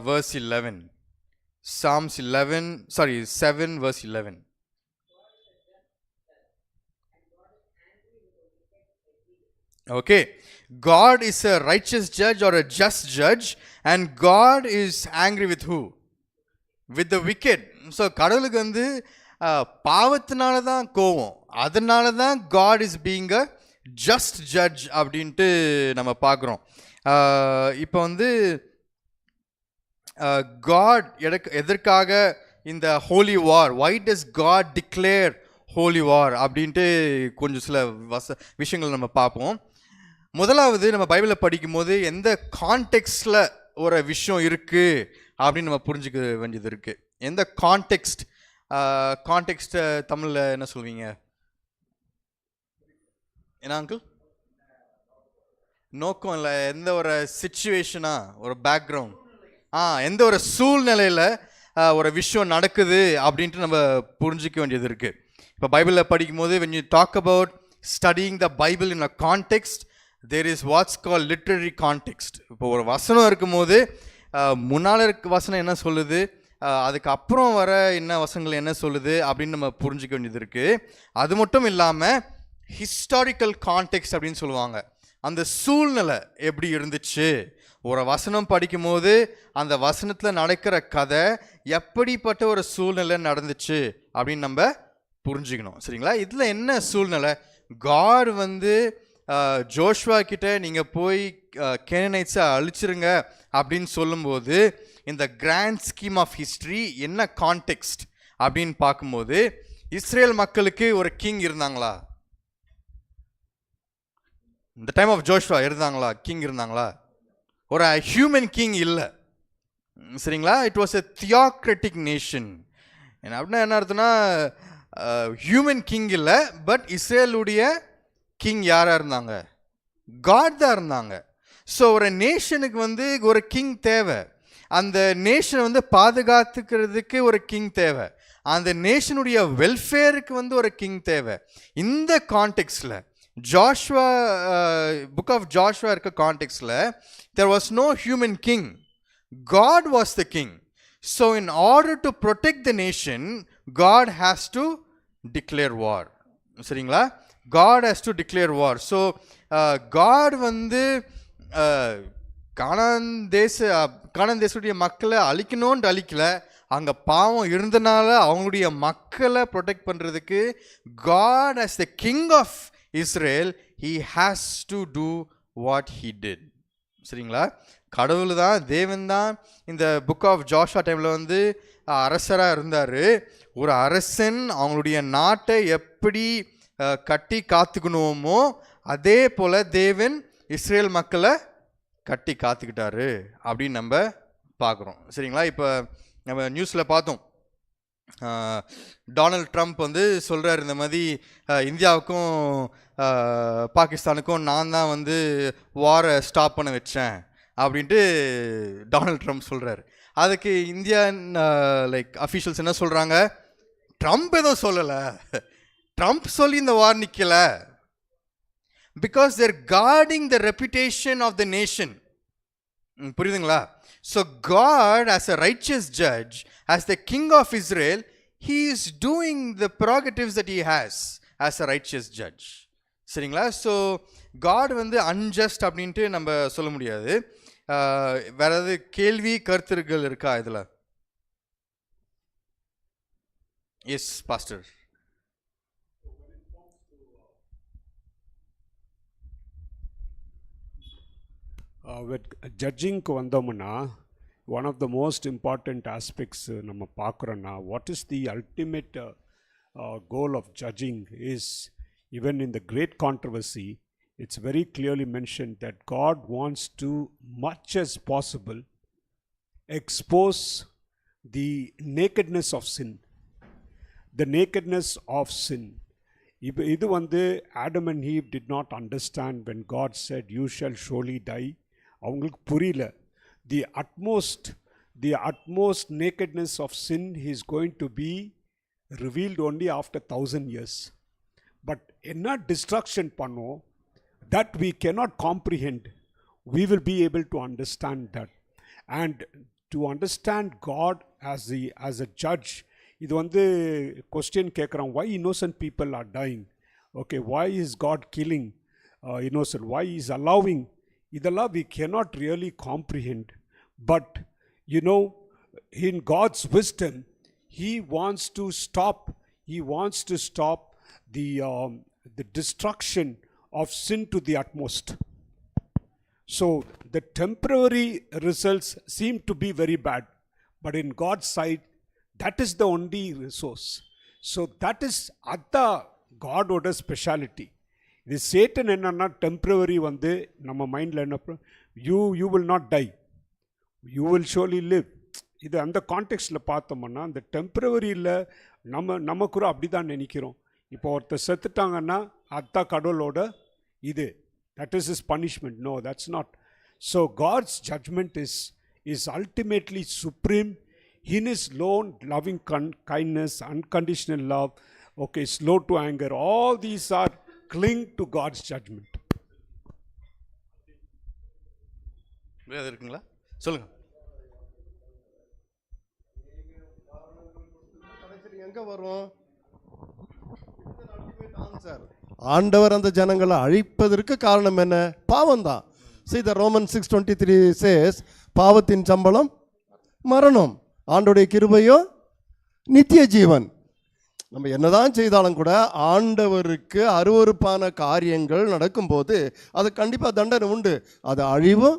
verse 11. Psalms 7 verse 11. Okay, God is a righteous judge or a just judge, and God is angry with who? With the wicked. So கடவுளுக்கு வந்து பாவத்தினால தான் கோவம், அதனால தான் God is being a just judge அப்படின்ட்டு நம்ம பார்க்குறோம். இப்போ வந்து God எதற்காக இந்த ஹோலி வார், why does God declare holy war அப்படின்ட்டு கொஞ்சம் சில விஷயங்கள் நம்ம பார்ப்போம். முதலாவது நம்ம பைபிளை படிக்கும்போது எந்த கான்டெக்ஸ்டில் ஒரு விஷயம் இருக்குது அப்படின்னு நம்ம புரிஞ்சுக்க வேண்டியது இருக்குது. எந்த கான்டெக்ஸ்ட்டை தமிழில் என்ன சொல்வீங்க? என்ன அங்கிள்? நோக்கம் இல்லை, எந்த ஒரு சிச்சுவேஷனா, ஒரு பேக்ரவுண்ட், எந்த ஒரு சூழ்நிலையில் ஒரு விஷயம் நடக்குது அப்படின்ட்டு நம்ம புரிஞ்சிக்க வேண்டியது இருக்குது. இப்போ பைபிளில் படிக்கும்போது when you talk about studying the Bible in a context, there is what's called literary context. இப்போ ஒரு வசனம் இருக்கும்போது முன்னால் இருக்க வசனம் என்ன சொல்லுது, அதுக்கு அப்புறம் வர என்ன வசனங்கள் என்ன சொல்லுது அப்படின்னு நம்ம புரிஞ்சிக்க வேண்டியது இருக்குது. அது மட்டும் இல்லாமல் ஹிஸ்டாரிக்கல் கான்டெக்ஸ்ட் அப்படின்னு சொல்லுவாங்க. அந்த சூழ்நிலை எப்படி இருந்துச்சு, ஒரு வசனம் படிக்கும்போது அந்த வசனத்தில் நடக்கிற கதை எப்படிப்பட்ட ஒரு சூழ்நிலை நடந்துச்சு அப்படின்னு நம்ம புரிஞ்சுக்கணும். சரிங்களா? இதில் என்ன சூழ்நிலை, காட் வந்து ஜோஷ்வா கிட்ட நீங்கள் போய் கேனனைட்ஸை அழிச்சிருங்க அப்படின்னு சொல்லும்போது இந்த கிராண்ட் ஸ்கீம் ஆஃப் ஹிஸ்ட்ரி என்ன கான்டெக்ஸ்ட் அப்படின்னு பார்க்கும்போது, இஸ்ரேல் மக்களுக்கு ஒரு கிங் இருந்தாங்களா? இந்த டைம் ஆஃப் ஜோஷ்வா இருந்தாங்களா? கிங் இருந்தாங்களா? ஒரு ஹியூமன் கிங் இல்லை. சரிங்களா? It was a theocratic nation. அப்படின்னா என்ன அர்த்தம்னா, ஹியூமன் கிங் இல்லை, பட் இஸ்ரேலுடைய கிங் யாராக இருந்தாங்க? காட் தான் இருந்தாங்க. ஸோ ஒரு நேஷனுக்கு வந்து ஒரு கிங் தேவை. அந்த நேஷனை வந்து பாதுகாத்துக்கிறதுக்கு ஒரு கிங் தேவை. அந்த நேஷனுடைய வெல்ஃபேருக்கு வந்து ஒரு கிங் தேவை. இந்த கான்டெக்ஸ்டில் ஜாஷ்வா, புக் ஆஃப் ஜாஷ்வா இருக்க கான்டெக்ஸ்டில் there was no human king. God was the king. So in order to protect the nation, God has to declare war. சரிங்களா? God has to declare war. So God வந்து கானான் தேசத்துடைய மக்களை அழிக்கணும்னு அழிக்கல, அங்கே பாவம் இருந்தனால அவங்களுடைய மக்களை ப்ரொடெக்ட் பண்ணுறதுக்கு God as the king of Israel, he has to do what he did. சரிங்களா? கடவுள் தான், தேவன் தான் இந்த புக் ஆஃப் ஜோஷுவா டைமில் வந்து அரசராக இருந்தார். ஒரு அரசன் அவங்களுடைய நாட்டை எப்படி கட்டி காத்துக்கணுமோ அதே போல் தேவன் இஸ்ரேல் மக்களை கட்டி காத்துக்கிட்டாரு அப்படின்னு நம்ம பார்க்குறோம். சரிங்களா? இப்போ நம்ம நியூஸில் பார்த்தோம், டொனால்ட் ட்ரம்ப் வந்து சொல்கிறார், இந்த மாதிரி இந்தியாவுக்கும் பாகிஸ்தானுக்கும் நான் தான் வந்து வாரை ஸ்டாப் பண்ண வச்சேன் அப்படின்ட்டு டொனால்ட் ட்ரம்ப் சொல்கிறார். அதுக்கு இந்தியன் அஃபீஷியல்ஸ் என்ன சொல்கிறாங்க, ட்ரம்ப் எதுவும் சொல்லலை, ட்ரம்ப் சொல்லி இந்த வார் நிற்கலை, because they're guarding the reputation of the nation. புரியுதுங்களா? So God as a righteous judge, as the king of Israel, he is doing the prerogatives that he has as a righteous judge. சரிங்களா? ஸோ காட் வந்து அன்ஜஸ்ட் அப்படின்ட்டு நம்ம சொல்ல முடியாது. வேற ஏதாவது கேள்வி கருத்துகள் இருக்கா இதில்? S pastor. ஜட்ஜிங்க்கு வந்தோம்னா one of the most important aspects நம்ம பார்க்குறோன்னா, what is the ultimate goal of judging is, even in the great controversy, it's very clearly mentioned that God wants to, much as possible, expose the nakedness of sin. The nakedness of sin. இது வந்து Adam and Eve did not understand when God said, you shall surely die. அவங்களுக்கு புரியல. The utmost nakedness of sin is going to be revealed only after 1,000 years. But என்ன destruction பண்ணோம், that we cannot comprehend. We will be able to understand that. And to understand God as a judge, இது வந்து question கேட்குறான், why innocent people are dying? Okay, why is God killing innocent? Why is allowing? இதெல்லாம் we cannot really comprehend. But you know, in God's wisdom, he wants to stop the destruction of sin to the utmost. So the temporary results seem to be very bad, but in God's sight, that is the only resource. So that is adha God-oda speciality. இது சேட்டன் என்னன்னா, டெம்பரவரி வந்து நம்ம மைண்டில் என்ன, you will not tie, you will surely live. இது அந்த கான்டெக்ஸ்டில் பார்த்தோம்னா, அந்த டெம்பரவரியில் நம்ம கூட அப்படி தான் நினைக்கிறோம். இப்போ ஒருத்தர் செத்துட்டாங்கன்னா அதுதான் கடவுளோட இது, that is is punishment. No, that's not. So God's judgment is ultimately supreme. in his own loving kindness, unconditional love, okay, slow to anger, all these are cling to God's judgment. வேறு இருக்குங்களா? சொல்லுங்க. கடைசியில் எங்க வரும்? ஆண்டவர் அந்த ஜனங்களை அழிப்பதற்கு காரணம் என்ன? பாவம் தான். See, the Romans 6:23 says, பாவத்தின் சம்பளம் மரணம், ஆண்டவருடைய கிருபையோ நித்திய ஜீவன். நம்ம என்னதான் செய்தாலும் கூட ஆண்டவருக்கு அருவருப்பான காரியங்கள் நடக்கும்போது அது கண்டிப்பாக தண்டனை உண்டு, அது அழிவும்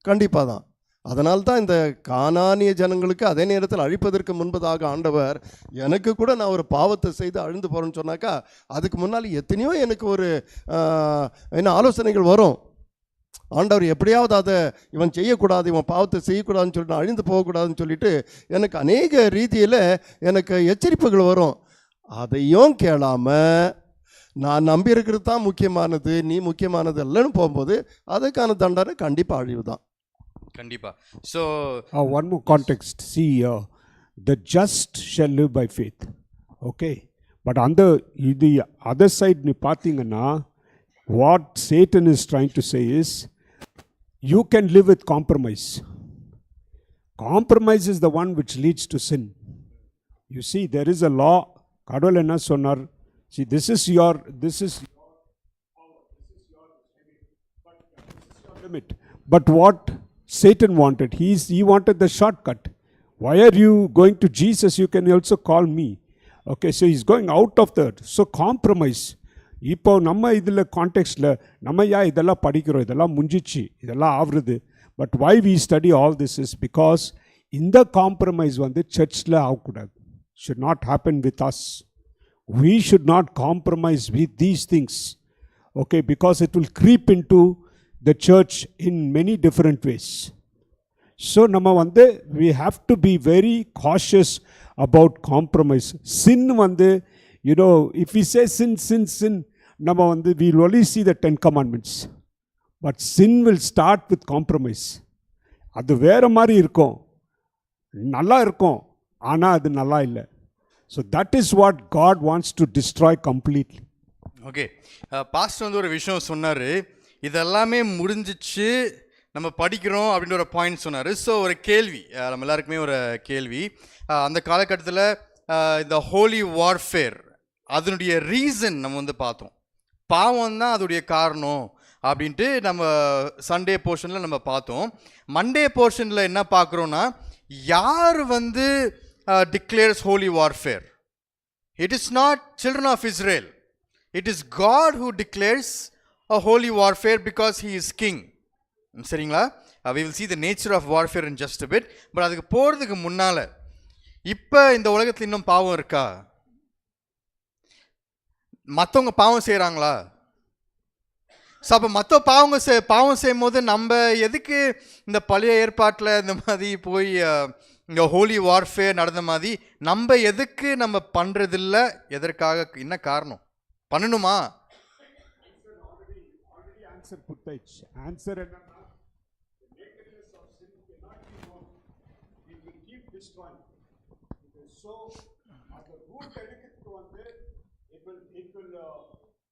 கண்டிப்பாக தான். அதனால்தான் இந்த கானானிய ஜனங்களுக்கு அதே நேரத்தில் அழிப்பதற்கு முன்பதாக ஆண்டவர், எனக்கு கூட நான் ஒரு பாவத்தை செய்து அழிந்து போகிறேன்னு சொன்னாக்கா அதுக்கு முன்னால் எத்தனையோ எனக்கு ஒரு ஆலோசனைகள் வரும். ஆண்டவர் எப்படியாவது அதை இவன் செய்யக்கூடாது, இவன் பாவத்தை செய்யக்கூடாதுன்னு சொல்லிட்டு அழிந்து போகக்கூடாதுன்னு சொல்லிட்டு எனக்கு அநேக ரீதியில் எனக்கு எச்சரிப்புகள் வரும். அதையும் கேளாமல் நான் நம்பியிருக்கிறது தான் முக்கியமானது, நீ முக்கியமானது இல்லைன்னு போகும்போது அதுக்கான தண்டனை கண்டிப்பாக அழிவு தான். கண்டிப்பா. So One more context. See, the just shall live by faith. Okay. But on the other side, நீ பார்த்தீங்கன்னா what Satan is trying to say is, you can live with compromise. Compromise is the one which leads to sin. You see, there is a law. கடவுள் என்ன சொன்னார்? See, this is your limit. But what Satan wanted, he wanted the shortcut. Why are you going to Jesus? You can also call me. Okay, so he's going out of that. So compromise. இப்போ நம்ம இதில் கான்டெக்ஸ்டில் நம்ம இதெல்லாம் படிக்கிறோம், இதெல்லாம் முடிஞ்சிச்சு, இதெல்லாம் ஆகுறது. But why we study all this is because இந்த காம்ப்ரமைஸ் வந்து சர்ச்சில் ஆகக்கூடாது. should not happen with us. We should not compromise with these things. Okay, because it will creep into the church in many different ways. So நம்ம வந்து we have to be very cautious about compromise. Sin வந்து, you know, if we say sin, நம்ம வந்து we will only see the 10 commandments. But sin will start with compromise. அது வேற மாதிரி இருக்கும், நல்லா இருக்கும், ஆனால் அது நல்லா இல்லை. So that is what God wants to destroy completely. Okay, pastor வந்து ஒரு விஷயம் சொன்னார், இதெல்லாமே முடிஞ்சிச்சு நம்ம படிக்கிறோம் அப்படின்ற ஒரு பாயிண்ட் சொன்னார். ஸோ ஒரு கேள்வி, நம்ம எல்லாருக்குமே ஒரு கேள்வி, அந்த காலகட்டத்தில் இந்த ஹோலி வார்ஃபேர் அதனுடைய ரீசன் நம்ம வந்து பார்த்தோம். பாவம் தான் அதோடைய காரணம் அப்படின்ட்டு நம்ம சண்டே போர்ஷனில் நம்ம பார்த்தோம். மண்டே போர்ஷனில் என்ன பார்க்குறோன்னா, யார் வந்து declares holy warfare? It is not children of Israel. It is God who declares a holy warfare because he is king. சரிங்களா? We will see the nature of warfare in just a bit. But அதுக்கு போகிறதுக்கு முன்னால், இப்போ இந்த உலகத்தில் இன்னும் பாவம் இருக்கா? மற்றவங்க பாவம் செய்கிறாங்களா? ஸோ அப்போ மற்ற பாவம் செய்யும் போது நம்ம எதுக்கு இந்த பழைய ஏற்பாட்டில் இந்த மாதிரி போய் இங்கே ஹோலி வார்ஃபேர் நடந்த மாதிரி நம்ம எதுக்கு நம்ம பண்ணுறதில்ல? எதற்காக? என்ன காரணம்? பண்ணணுமா? Answer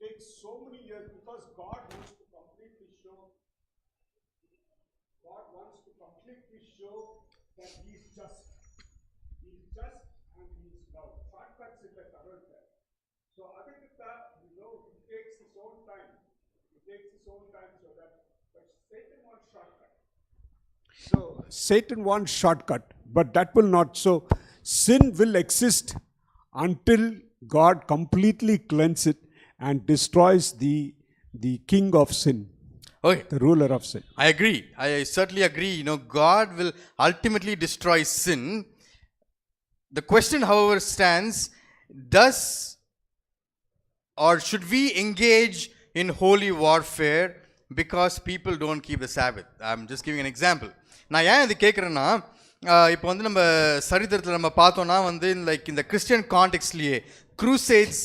take so many years because God wants to completely show that he is just and he is love. Shortcuts in the current time. So adikita, you know, it takes its own time. So that, but Satan wants shortcut. So Satan wants shortcut, but that will not. So sin will exist until God completely cleanses it and destroys the king of sin. Okay. The ruler of sin. I agree. I certainly agree. You know, God will ultimately destroy sin. The question, however, stands, does or should we engage in holy warfare because people don't keep the Sabbath? I'm just giving an example. நான் ஏன் இது கேட்குறேன்னா, இப்போ வந்து நம்ம சரித்திரத்தில் நம்ம பார்த்தோன்னா வந்து லைக் இந்த கிறிஸ்டியன் கான்டெக்ட்ஸ்லேயே க்ரூசேட்ஸ்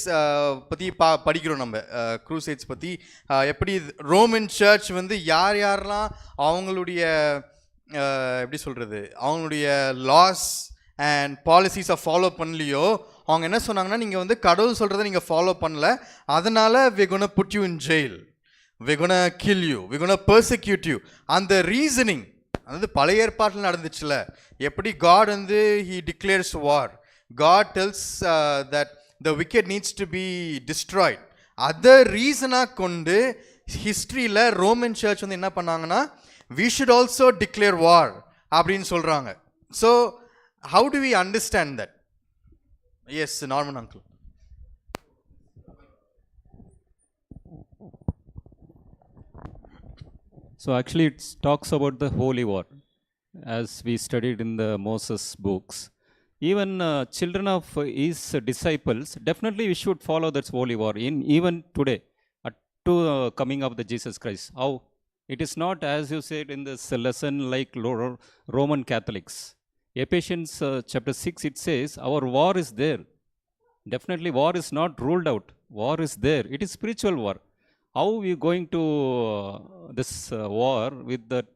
பற்றி படிக்கிறோம் நம்ம. க்ரூசேட்ஸ் பற்றி எப்படி ரோமன் சர்ச் வந்து யாரெல்லாம் அவங்களுடைய எப்படி சொல்கிறது, அவங்களுடைய லாஸ் அண்ட் பாலிசிஸை ஃபாலோ பண்ணலையோ அவங்க என்ன சொன்னாங்கன்னா நீங்கள் வந்து கடவுள் சொல்கிறத நீங்கள் ஃபாலோ பண்ணல, அதனால் we're gonna put you in jail, we're gonna kill you, we're gonna persecute you. அந்த ரீசனிங் அதாவது பழைய ஏற்பாட்டில் நடந்துச்சுல, எப்படி காட் வந்து he declares war, God tells that the wicked needs to be destroyed. அதை ரீசனாக கொண்டு ஹிஸ்ட்ரியில் ரோமன் சர்ச் வந்து என்ன பண்ணாங்கன்னா we should also declare war அப்படின்னு சொல்கிறாங்க. So how do we understand that? Yes, Norman uncle. So actually it talks about the holy war as we studied in the Moses books. Even children of his disciples, definitely we should follow that holy war in even today to coming of the Jesus Christ. How? It is not as you said in this lesson like Roman Catholics. Ephesians chapter 6 it says our war is there. Definitely war is not ruled out. War is there. It is spiritual war. How we going to this war with that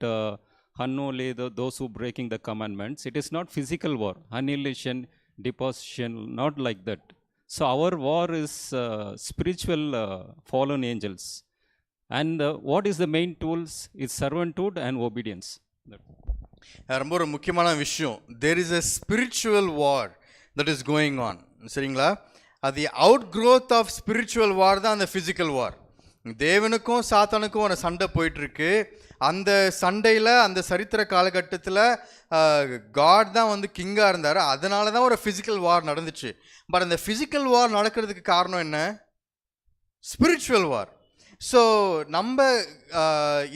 unholy those who breaking the commandments? It is not physical war, annihilation, deposition, not like that. So our war is spiritual fallen angels. And what is the main tools? Is servanthood and obedience. ரொம்ப ஒரு முக்கியமான விஷயம், there is a spiritual war that is going on. சரிங்களா? அது அவுட் க்ரோத் ஆஃப் ஸ்பிரிச்சுவல் வார் தான் அந்த ஃபிசிக்கல் வார். தேவனுக்கும் சாத்தானுக்கும் ஒரு சண்டை போயிட்டுருக்கு. அந்த சண்டையில் அந்த சரித்திர காலகட்டத்தில் காட் தான் வந்து கிங்காக இருந்தார், அதனால தான் ஒரு ஃபிசிக்கல் வார் நடந்துச்சு. பட் அந்த ஃபிசிக்கல் வார் நடக்கிறதுக்கு காரணம் என்ன? ஸ்பிரிச்சுவல் வார். ஸோ நம்ம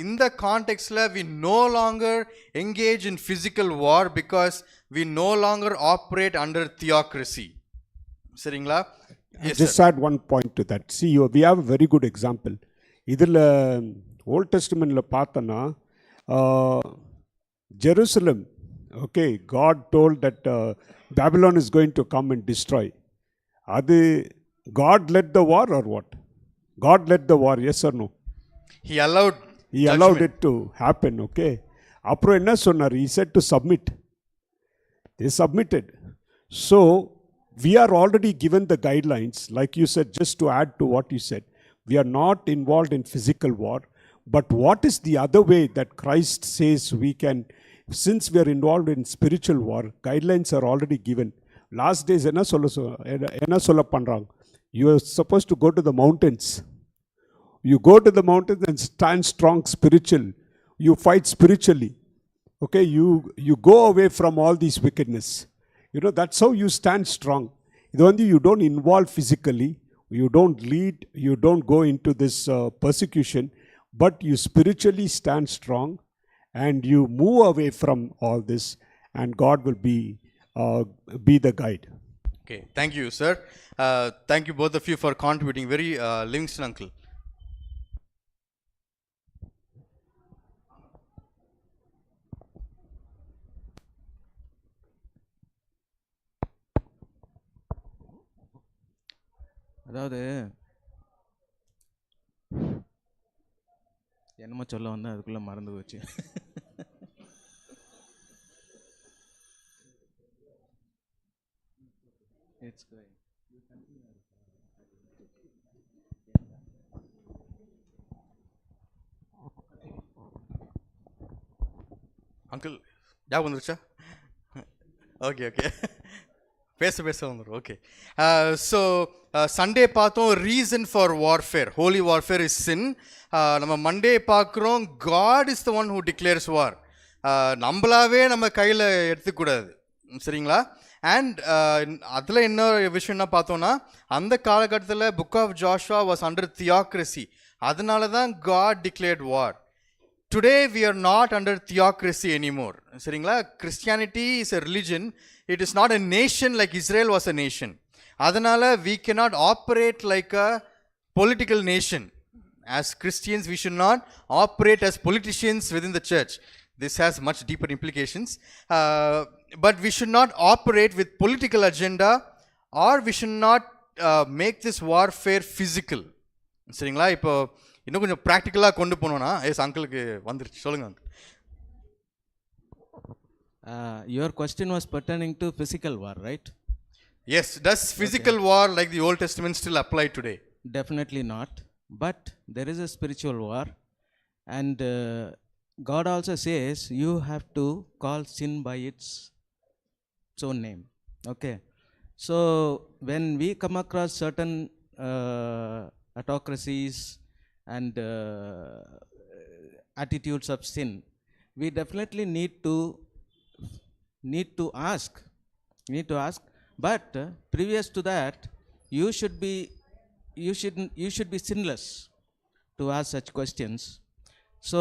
இந்த கான்டெக்ஸ்டில் we no longer engage in physical war because we no longer operate under theocracy. சரிங்களா? Just add one point to that. See, we have a very good example. இதில் ஓல்ட் டெஸ்டிமெண்ட்டில் பார்த்தோன்னா Jerusalem, okay, God told that Babylon is going to come and destroy. அது God led the war or what? God led the war, yes or no? He allowed it to happen, okay? அப்புறம் என்ன சொன்னார்? He said to submit. They submitted. So we are already given the guidelines, like you said, just to add to what you said. We are not involved in physical war, but what is the other way that Christ says we can, since we are involved in spiritual war, guidelines are already given. Last days என்ன சொல்ல பண்றாங்க? You are supposed to go to the mountains. You go to the mountains and stand strong spiritual. You fight spiritually. Okay, you go away from all these wickedness. You know, that's how you stand strong. You don't involve physically, you don't lead, you don't go into this persecution, but you spiritually stand strong and you move away from all this, and God will be the guide. Okay, thank you, sir. Thank you both of you for contributing. Very Livingston uncle. அதாவது என்னமோ சொல்ல வந்தேன், அதுக்குள்ளே மறந்து போச்சு. It's great. அங்கிள் ஞாபகம் வந்துருச்சா? ஓகே பேச வந்துடும். ஓகே, ஸோ சண்டே பார்த்தோம் reason for warfare, holy warfare is sin. நம்ம மண்டே பார்க்குறோம் God is the one who declares war. நம்மளாவே நம்ம கையில் எடுத்துக்கூடாது. சரிங்களா? அண்ட் அதில் இன்னொரு விஷயம் என்ன பார்த்தோன்னா, அந்த காலகட்டத்தில் book of Joshua was under theocracy, அதனால தான் God declared war. Today we are not under theocracy anymore. சரிங்களா? Christianity is a religion. It is not a nation like Israel was a nation. அதனால we cannot operate like a political nation. As Christians we should not operate as politicians within the church. This has much deeper implications. But we should not operate with political agenda, or we should not make this warfare physical. சரிங்களா? இப்போ இன்னும் கொஞ்சம் ப்ராக்டிக்கலாக கொண்டு போனோன்னா, அங்கிளுக்கு வந்துருச்சு, சொல்லுங்க uncle. your question was pertaining to physical war, right? Yes, does physical war like the Old Testament still apply today? Definitely not. But there is a spiritual war, and God also says you have to call sin by its own name. Okay. So when we come across certain autocracies and attitudes of sin, we definitely need to ask. But previous to that, you should be sinless to ask such questions. So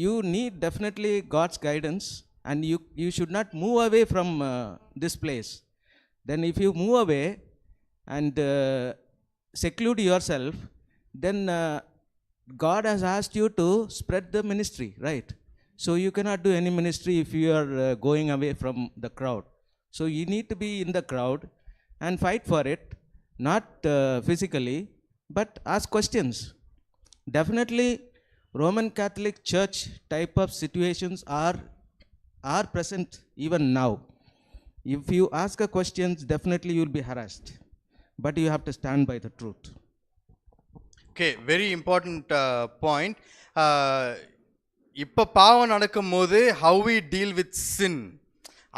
you need definitely God's guidance, and you should not move away from this place. Then if you move away and seclude yourself, then God has asked you to spread the ministry, right? So you cannot do any ministry if you are going away from the crowd. So you need to be in the crowd and fight for it, not physically, but ask questions. Definitely, Roman Catholic Church type of situations are present even now. If you ask a questions, definitely you will be harassed, but you have to stand by the truth. Okay, very important point. இப்போ பாவம் நடக்கும்போது how we deal with sin,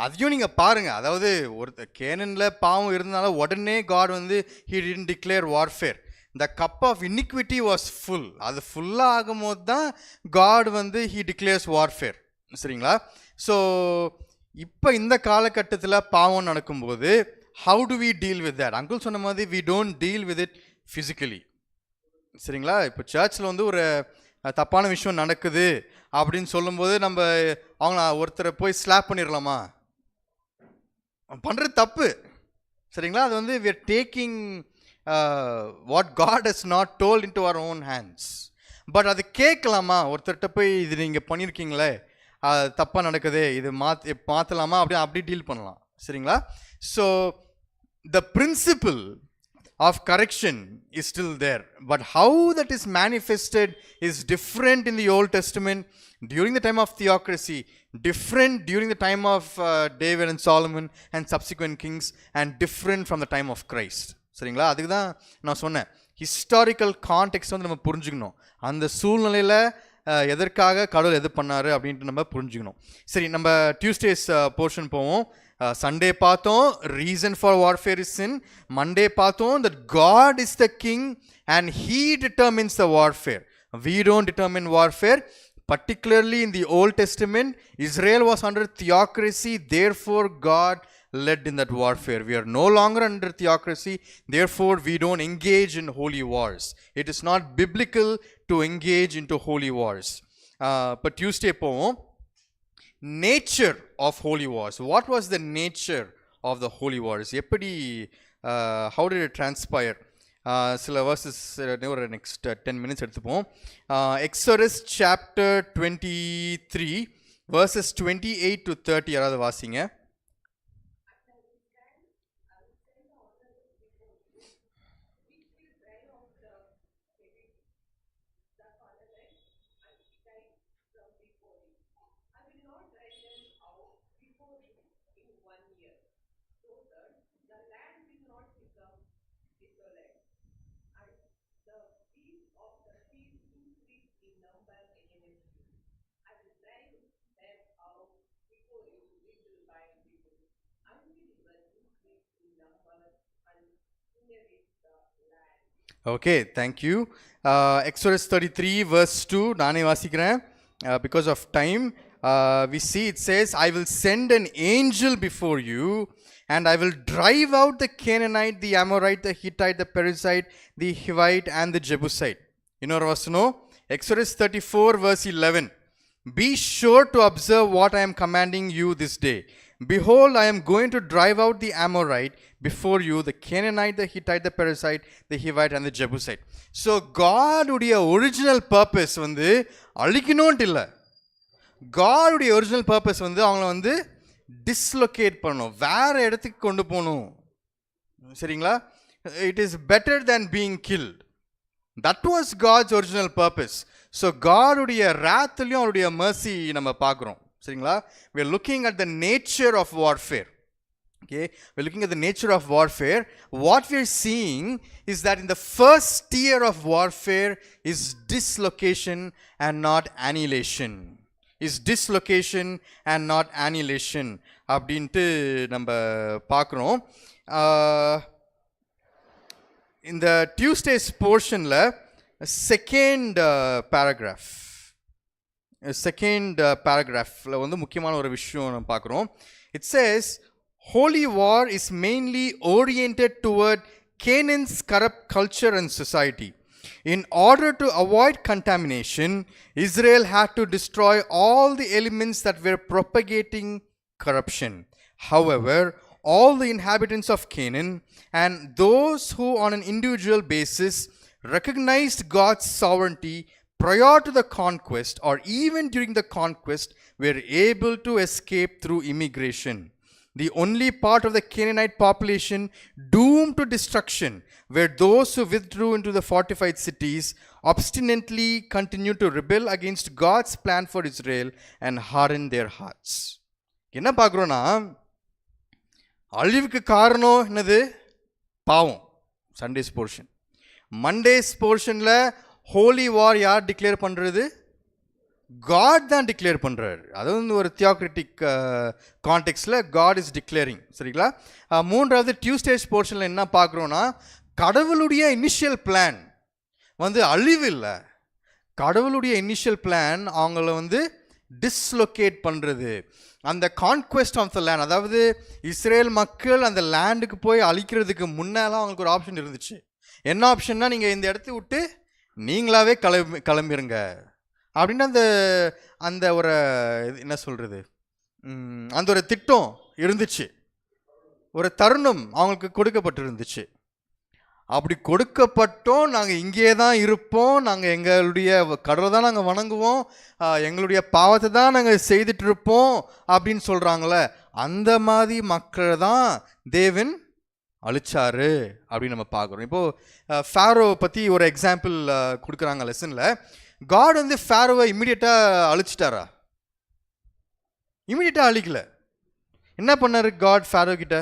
அதையும் நீங்கள் பாருங்கள். அதாவது ஒருத்தர் கேனனில் பாவம் இருந்தனால உடனே காட் வந்து he didn't declare warfare. the cup of iniquity was full. அது ஃபுல்லாக ஆகும்போது தான் காட் வந்து he declares warfare. சரிங்களா? ஸோ இப்போ இந்த காலகட்டத்தில் பாவம் நடக்கும்போது how do we deal with that? Uncle சொன்ன மாதிரி we don't deal with it physically. சரிங்களா? இப்போ சர்ச்சில் வந்து ஒரு தப்பான விஷயம் நடக்குது அப்படின்னு சொல்லும்போது நம்ம அவங்கள ஒருத்தரை போய் ஸ்லாப் பண்ணிடலாமா? பண்ணுறது தப்பு. சரிங்களா? அது வந்து we are taking what God has not told into our own hands. But அது கேட்கலாமா? ஒருத்தர்கிட்ட போய் இது நீங்கள் பண்ணியிருக்கீங்களே, தப்பாக நடக்குது, இது மாற்றலாமா? அப்படி டீல் பண்ணலாம். சரிங்களா? So the principle of correction is still there, but how that is manifested is different in the Old Testament during the time of theocracy, different during the time of David and Solomon and subsequent kings, and different from the time of Christ. சரிங்களா? அதுக்கு தான் நான் சொன்னேன், ஹிஸ்டாரிக்கல் கான்டெக்ட் வந்து நம்ம புரிஞ்சுக்கணும். அந்த சூழ்நிலையில் எதற்காக கடவுள் எது பண்ணார் அப்படின்ட்டு நம்ம புரிஞ்சுக்கணும். சரி, நம்ம டியூஸ்டேஸ் போர்ஷன் போவோம். சண்டே பார்த்தோம் reason for warfare is sin. Monday பார்த்தோம் that God is the king and he determines the warfare. We don't determine warfare. Particularly in the Old Testament, Israel was under theocracy, therefore God led in that warfare. We are no longer under theocracy, therefore we don't engage in holy wars. It is not biblical to engage into holy wars. But Tuesday போவோம். Nature of holy wars. What was the nature of the holy wars? எப்படி how did it transpire? சில verses ஒரு next 10 minutes எடுத்துப்போம். Exodus chapter 23 verses 28 to 30 யாராவது வாசிங்க. Okay, thank you. Exodus 33 verse 2 நானே வாசிக்கிறேன் because of time. We see it says, I will send an angel before you and I will drive out the Canaanite, the Amorite, the Hittite, the Perizzite, the Hivite and the Jebusite. இன்னொரு வசனம் Exodus 34 verse 11. Be sure to observe what I am commanding you this day. Behold, I am going to drive out the Amorite before you, the Canaanite, the Hittite, the Perizzite, the Hivite and the Jebusite. So God உடைய ஒரிஜினல் பர்பஸ் வந்து அழிக்கணும்ட்டு இல்லை. God உடைய ஒரிஜினல் பர்பஸ் வந்து அவங்கள வந்து டிஸ்லொகேட் பண்ணணும், வேற இடத்துக்கு கொண்டு போகணும். சரிங்களா? It is better than being killed. That was God's original purpose. So God உடைய wrathலையும் அவருடைய mercy நம்ம பார்க்குறோம். சரிங்களா? we are looking at the nature of warfare. Okay, we're looking at the nature of warfare. What we're seeing is that in the first tier of warfare is dislocation and not annihilation. Is dislocation and not annihilation அப்படின்ட்டு நம்ம பார்க்குறோம். இந்த டியூஸ்டேஸ் போர்ஷனில் செகண்ட் பேராகிராஃபில் வந்து முக்கியமான ஒரு விஷயம் நம்ம பார்க்குறோம். It chase holy war is mainly oriented toward Canaan's corrupt culture and society. In order to avoid contamination, Israel had to destroy all the elements that were propagating corruption. However, all the inhabitants of Canaan and those who on an individual basis recognized God's sovereignty prior to the conquest or even during the conquest were able to escape through immigration. The only part of the Canaanite population doomed to destruction were those who withdrew into the fortified cities, obstinately continued to rebel against God's plan for Israel and hardened their hearts. என்ன பார்க்குறோன்னா, அழிவுக்கு காரணம் என்னது? பாவம். Sundays portion. மண்டேஸ் போர்ஷனில் ஹோலி வார் யார் டிக்ளேர் பண்ணுறது? காட் தான் டிக்ளேர் பண்ணுறாரு. அது வந்து ஒரு தியோக்ரிட்டிக் கான்டெக்ஸ்டில் காட் இஸ் டிக்ளேரிங். சரிங்களா? மூன்றாவது டியூஸ்டேஸ் போர்ஷனில் என்ன பார்க்குறோன்னா, கடவுளுடைய இனிஷியல் பிளான் வந்து அழிவு இல்லை. கடவுளுடைய இனிஷியல் பிளான் அவங்கள வந்து டிஸ்லொகேட் பண்ணுறது. அந்த கான்குவெஸ்ட் ஆஃப் த லேண்ட், அதாவது இஸ்ரேல் மக்கள் அந்த லேண்டுக்கு போய் அழிக்கிறதுக்கு முன்னெல்லாம் அவங்களுக்கு ஒரு ஆப்ஷன் இருந்துச்சு. என்ன ஆப்ஷன்னா, நீங்கள் இந்த இடத்த விட்டு நீங்களாவே கிளம்பிருங்க அப்படின்னு அந்த ஒரு என்ன சொல்கிறது, அந்த ஒரு திட்டம் இருந்துச்சு, ஒரு தருணம் அவங்களுக்கு கொடுக்கப்பட்டிருந்துச்சு. அப்படி கொடுக்கப்பட்டோம், நாங்கள் இங்கே தான் இருப்போம், நாங்கள் எங்களுடைய கடவுளை தான் நாங்கள் வணங்குவோம், எங்களுடைய பாவத்தை தான் நாங்கள் செய்துட்டு இருப்போம் அப்படின்னு சொல்கிறாங்களே, அந்த மாதிரி மக்களை தான் தேவன் அழிச்சாரு அப்படின்னு நம்ம பார்க்குறோம். இப்போது ஃபாரோ பற்றி ஒரு எக்ஸாம்பிள் கொடுக்குறாங்க லெசனில். காட் வந்து ஃபாரோவை இம்மிடியட்டாக அழிச்சிட்டாரா? இம்மிடியட்டாக அழிக்கல. என்ன பண்ணார் காட் ஃபாரோ கிட்ட?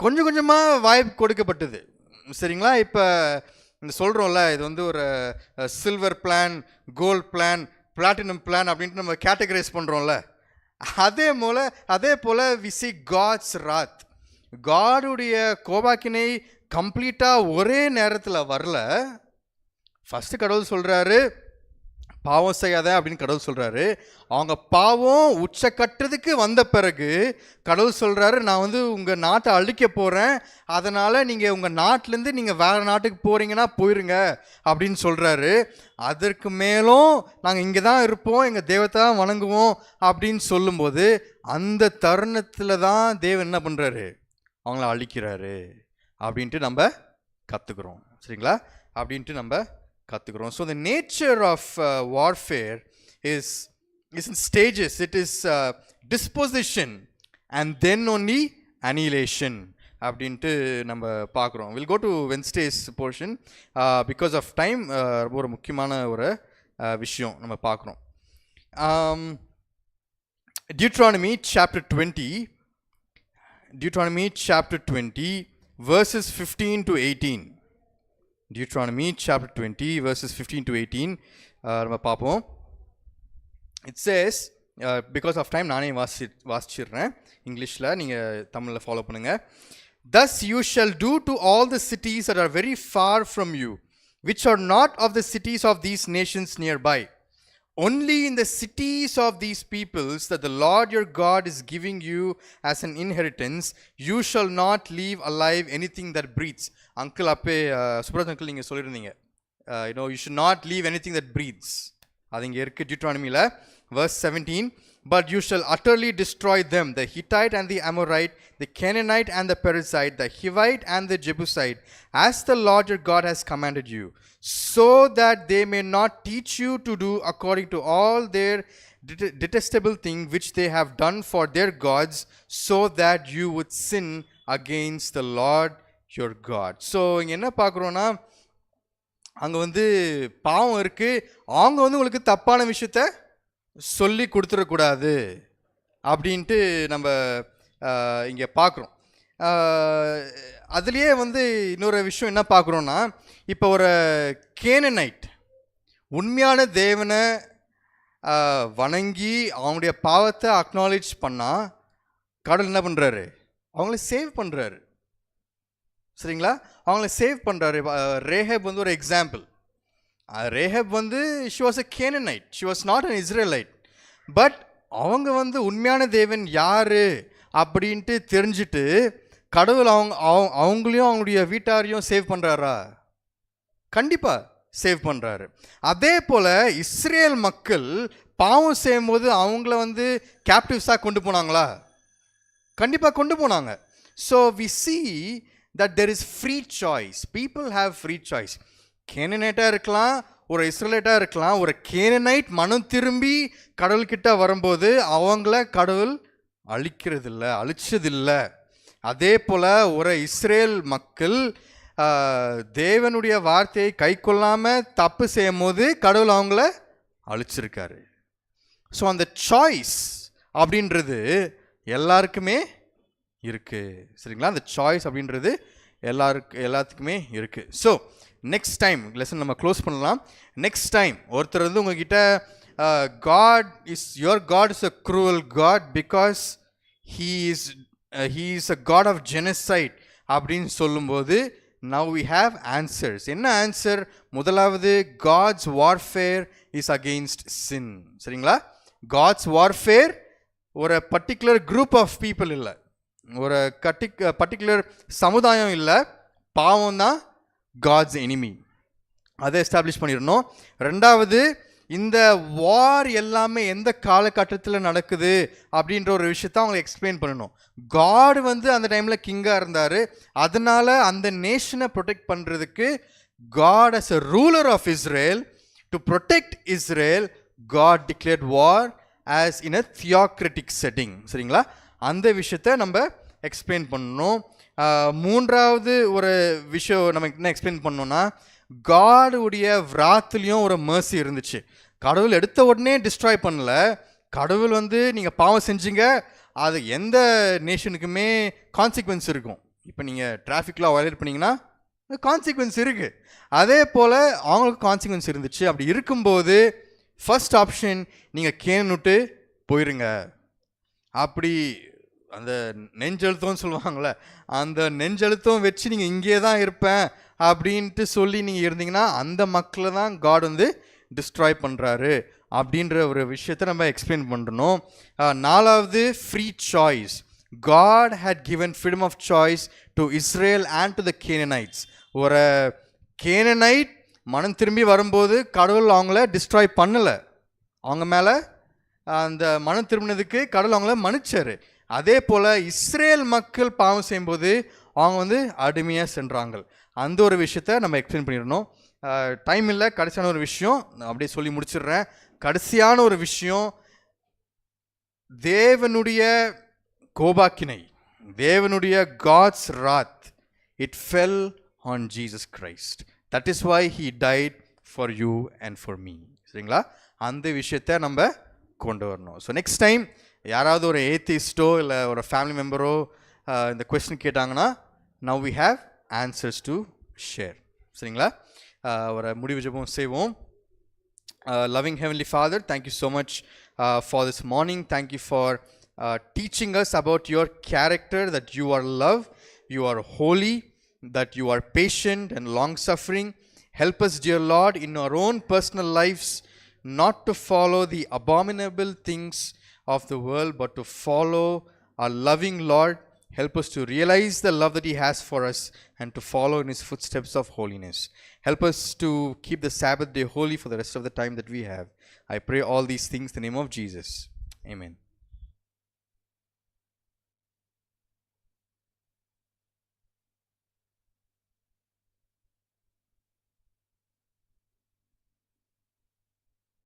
கொஞ்சம் கொஞ்சமாக வாய்ப்பு கொடுக்கப்பட்டது. சரிங்களா? இப்போ சொல்கிறோம்ல, இது வந்து ஒரு silver plan, gold plan, platinum plan அப்படின்ட்டு நம்ம கேட்டகரைஸ் பண்ணுறோம்ல, அதே போல் வி see God's wrath. காடுடைய கோபாக்கினை கம்ப்ளீட்டாக ஒரே நேரத்தில் வரல. ஃபஸ்ட்டு கடவுள் சொல்கிறாரு பாவம் செய்யாத அப்படின்னு கடவுள் சொல்கிறாரு. அவங்க பாவம் உச்சக்கட்டத்துக்கு வந்த பிறகு கடவுள் சொல்கிறாரு, நான் வந்து உங்கள் நாட்டை அழிக்க போகிறேன், அதனால் நீங்கள் உங்கள் நாட்டிலேருந்து நீங்கள் வேறு நாட்டுக்கு போகிறீங்கன்னா போயிருங்க அப்படின்னு சொல்கிறாரு. அதற்கு மேலும் நாங்கள் இங்கே தான் இருப்போம், எங்கள் தெய்வத்தை தான் வணங்குவோம் அப்படின்னு சொல்லும்போது அந்த தருணத்தில் தான் தேவன் என்ன பண்ணுறாரு? அவங்கள அழிக்கிறாரு அப்படின்ட்டு நம்ம கற்றுக்குறோம். சரிங்களா? அப்படின்ட்டு நம்ம கற்றுக்குறோம். So the nature of warfare is in stages. It is disposition and then only annihilation அப்படின்ட்டு நம்ம பார்க்குறோம். Will go to Wednesday's portion. Because of time ஒரு முக்கியமான ஒரு விஷயம் நம்ம பார்க்குறோம். Deuteronomy chapter 20 verses 15 to 18. Deuteronomy chapter 20 verses 15 to 18 நம்ம பார்ப்போம். It says, because of time நானே வாசிச்சிடுறேன் இங்கிலீஷில், நீங்கள் தமிழில் ஃபாலோ பண்ணுங்கள். Thus you shall do to all the cities that are very far from you, which are not of the cities of these nations nearby. Only in the cities of these peoples that the Lord your God is giving you as an inheritance, you shall not leave alive anything that breathes. Uncle அப்பே சுப்ரத் அங்கிள் நீங்கள் சொல்லியிருந்தீங்க, you should not leave anything that breathes. அது இங்கே இருக்குது டியூட்ரானமியில். verse 17, but you shall utterly destroy them, the Hittite and the Amorite, the Canaanite and the Perizzite, the Hivite and the Jebusite, as the Lord your God has commanded you, so that they may not teach you to do according to all their detestable thing which they have done for their gods, so that you would sin against the Lord your God. So இங்கே என்ன பார்க்குறோன்னா, அங்கே வந்து பாவம் இருக்குது, அவங்க வந்து உங்களுக்கு தப்பான விஷயத்த சொல்லி கொடுத்துடக்கூடாது அப்படின்ட்டு நம்ம இங்கே பார்க்குறோம். அதுலேயே வந்து இன்னொரு விஷயம் என்ன பார்க்குறோன்னா, இப்போ ஒரு கேனனைட் உண்மையான தேவனை வணங்கி அவங்களுடைய பாவத்தை அக்னாலேஜ் பண்ணால் கடவுள் என்ன பண்ணுறாரு? அவங்கள சேவ் பண்ணுறாரு. சரிங்களா? அவங்கள சேவ் பண்ணுறாரு. ரேஹப் வந்து ஒரு எக்ஸாம்பிள். ரேஹப் வந்து she was a Canaanite, she was not an Israelite. But அவங்க வந்து உண்மையான தேவன் யார் அப்படின்ட்டு தெரிஞ்சுட்டு கடவுள் அவங்களையும் அவங்களுடைய வீட்டாரையும் சேவ் பண்ணுறாரா? கண்டிப்பாக சேவ் பண்ணுறாரு. அதே போல் இஸ்ரேல் மக்கள் பாவம் செய்யும்போது அவங்கள வந்து கேப்டிவ்ஸாக கொண்டு போனாங்களா? கண்டிப்பாக கொண்டு போனாங்க. So we see that there is free choice. People have free choice. கேனனைட்டாக இருக்கலாம், ஒரு இஸ்ரேலைட்டாக இருக்கலாம். ஒரு கேனனைட் மனம் திரும்பி கடவுள்கிட்ட வரும்போது அவங்கள கடவுள் அழிச்சதில்லை. அதே போல் ஒரு இஸ்ரேல் மக்கள் தேவனுடைய வார்த்தையை கை கொள்ளாமல் தப்பு செய்யும் போது கடவுள் அவங்கள அழிச்சிருக்காரு. ஸோ அந்த சாய்ஸ் அப்படின்றது எல்லாருக்குமே இருக்குது. சரிங்களா? அந்த சாய்ஸ் அப்படின்றது எல்லாத்துக்குமே இருக்குது. ஸோ நெக்ஸ்ட் டைம் லெசன் நம்ம க்ளோஸ் பண்ணலாம். நெக்ஸ்ட் டைம் ஒருத்தர் வந்து உங்ககிட்ட your God is a cruel God because he is a God of genocide அப்படின்னு சொல்லும்போது now we have answers. என்ன ஆன்சர்? முதலாவது, God's warfare is against sin. சரிங்களா? காட்ஸ் வார்ஃபேர் ஒரு பர்டிகுலர் குரூப் ஆஃப் பீப்புள் இல்லை, ஒரு பர்டிகுலர் சமுதாயம் இல்லை. பாவம் தான் காட்ஸ் எனிமி. அதை எஸ்டாப்ளிஷ் பண்ணிடணும். ரெண்டாவது, இந்த வார் எல்லாமே எந்த காலகட்டத்தில் நடக்குது அப்படின்ற ஒரு விஷயத்த அவங்க எக்ஸ்பிளைன் பண்ணணும். காட் வந்து அந்த டைமில் கிங்காக இருந்தார். அதனால அந்த நேஷனை ப்ரொடெக்ட் பண்ணுறதுக்கு God as a ruler of Israel, to protect Israel, God declared war as in a theocratic setting. சரிங்களா? அந்த விஷயத்த நம்ம எக்ஸ்பிளைன் பண்ணணும். மூன்றாவது ஒரு விஷயம் நம்ம என்ன எக்ஸ்பிளைன் பண்ணோன்னா, காடுடைய விராத்துலேயும் ஒரு மர்சி இருந்துச்சு. கடவுள் எடுத்த உடனே டிஸ்ட்ராய் பண்ணல. கடவுள் வந்து நீங்கள் பாவம் செஞ்சீங்க, அது எந்த நேஷனுக்குமே கான்சிக்வன்ஸ் இருக்கும். இப்போ நீங்கள் டிராஃபிக்லாம் வயலேட் பண்ணிங்கன்னா கான்சிக்வன்ஸ் இருக்குது. அதே போல் அவங்களுக்கு கான்சிக்வன்ஸ் இருந்துச்சு. அப்படி இருக்கும்போது ஃபர்ஸ்ட் ஆப்ஷன், நீங்கள் கேன் விட்டு போயிருங்க. அப்படி அந்த நெஞ்செழுத்தம்னு சொல்லுவாங்கள்ல, அந்த நெஞ்செழுத்தம் வச்சு நீங்கள் இங்கே தான் இருப்பேன் அப்படின்ட்டு சொல்லி நீங்கள் இருந்தீங்கன்னா அந்த மக்களை தான் காட் வந்து டிஸ்ட்ராய் பண்ணுறாரு அப்படின்ற ஒரு விஷயத்தை நம்ம எக்ஸ்பிளைன் பண்ணணும். நாலாவது, free choice. God had given freedom of choice to Israel and to the Canaanites. ஒரு கேனனைட் மனம் திரும்பி வரும்போது கடவுள் அவங்கள டிஸ்ட்ராய் பண்ணலை. அவங்க மேலே அந்த மனம் திரும்பினதுக்கு கடவுள் அவங்கள மன்னிச்சார். அதே போல் இஸ்ரேல் மக்கள் பாவம் செய்யும்போது அவங்க வந்து அடிமையாக சென்றாங்க. அந்த ஒரு விஷயத்த நம்ம எக்ஸ்பிளைன் பண்ணிடணும். டைம் இல்லை. கடைசியான ஒரு விஷயம் நான் அப்படியே சொல்லி முடிச்சிடுறேன். கடைசியான ஒரு விஷயம், தேவனுடைய கோபாக்கினை, தேவனுடைய God's wrath, it fell on Jesus Christ. That is why he died for you and for me. சரிங்களா? அந்த விஷயத்த நம்ம கொண்டு வரணும். ஸோ நெக்ஸ்ட் டைம் யாராவது ஒரு ஏத்திஸ்டோ இல்லை ஒரு ஃபேமிலி மெம்பரோ இந்த கொஸ்டின் கேட்டாங்கன்னா, now we have answers to share. சரிங்களா? ஒரு முடிவு ஜெபம் செய்வோம். Loving Heavenly Father, thank you so much for this morning. Thank you for teaching us about your character, that you are love, you are holy, that you are patient and long-suffering. Help us, dear Lord, in our own personal lives, not to follow the abominable things of the world, but to follow our loving Lord. Help us to realize the love that He has for us and to follow in His footsteps of holiness. Help us to keep the Sabbath day holy for the rest of the time that we have. I pray all these things in the name of Jesus. Amen.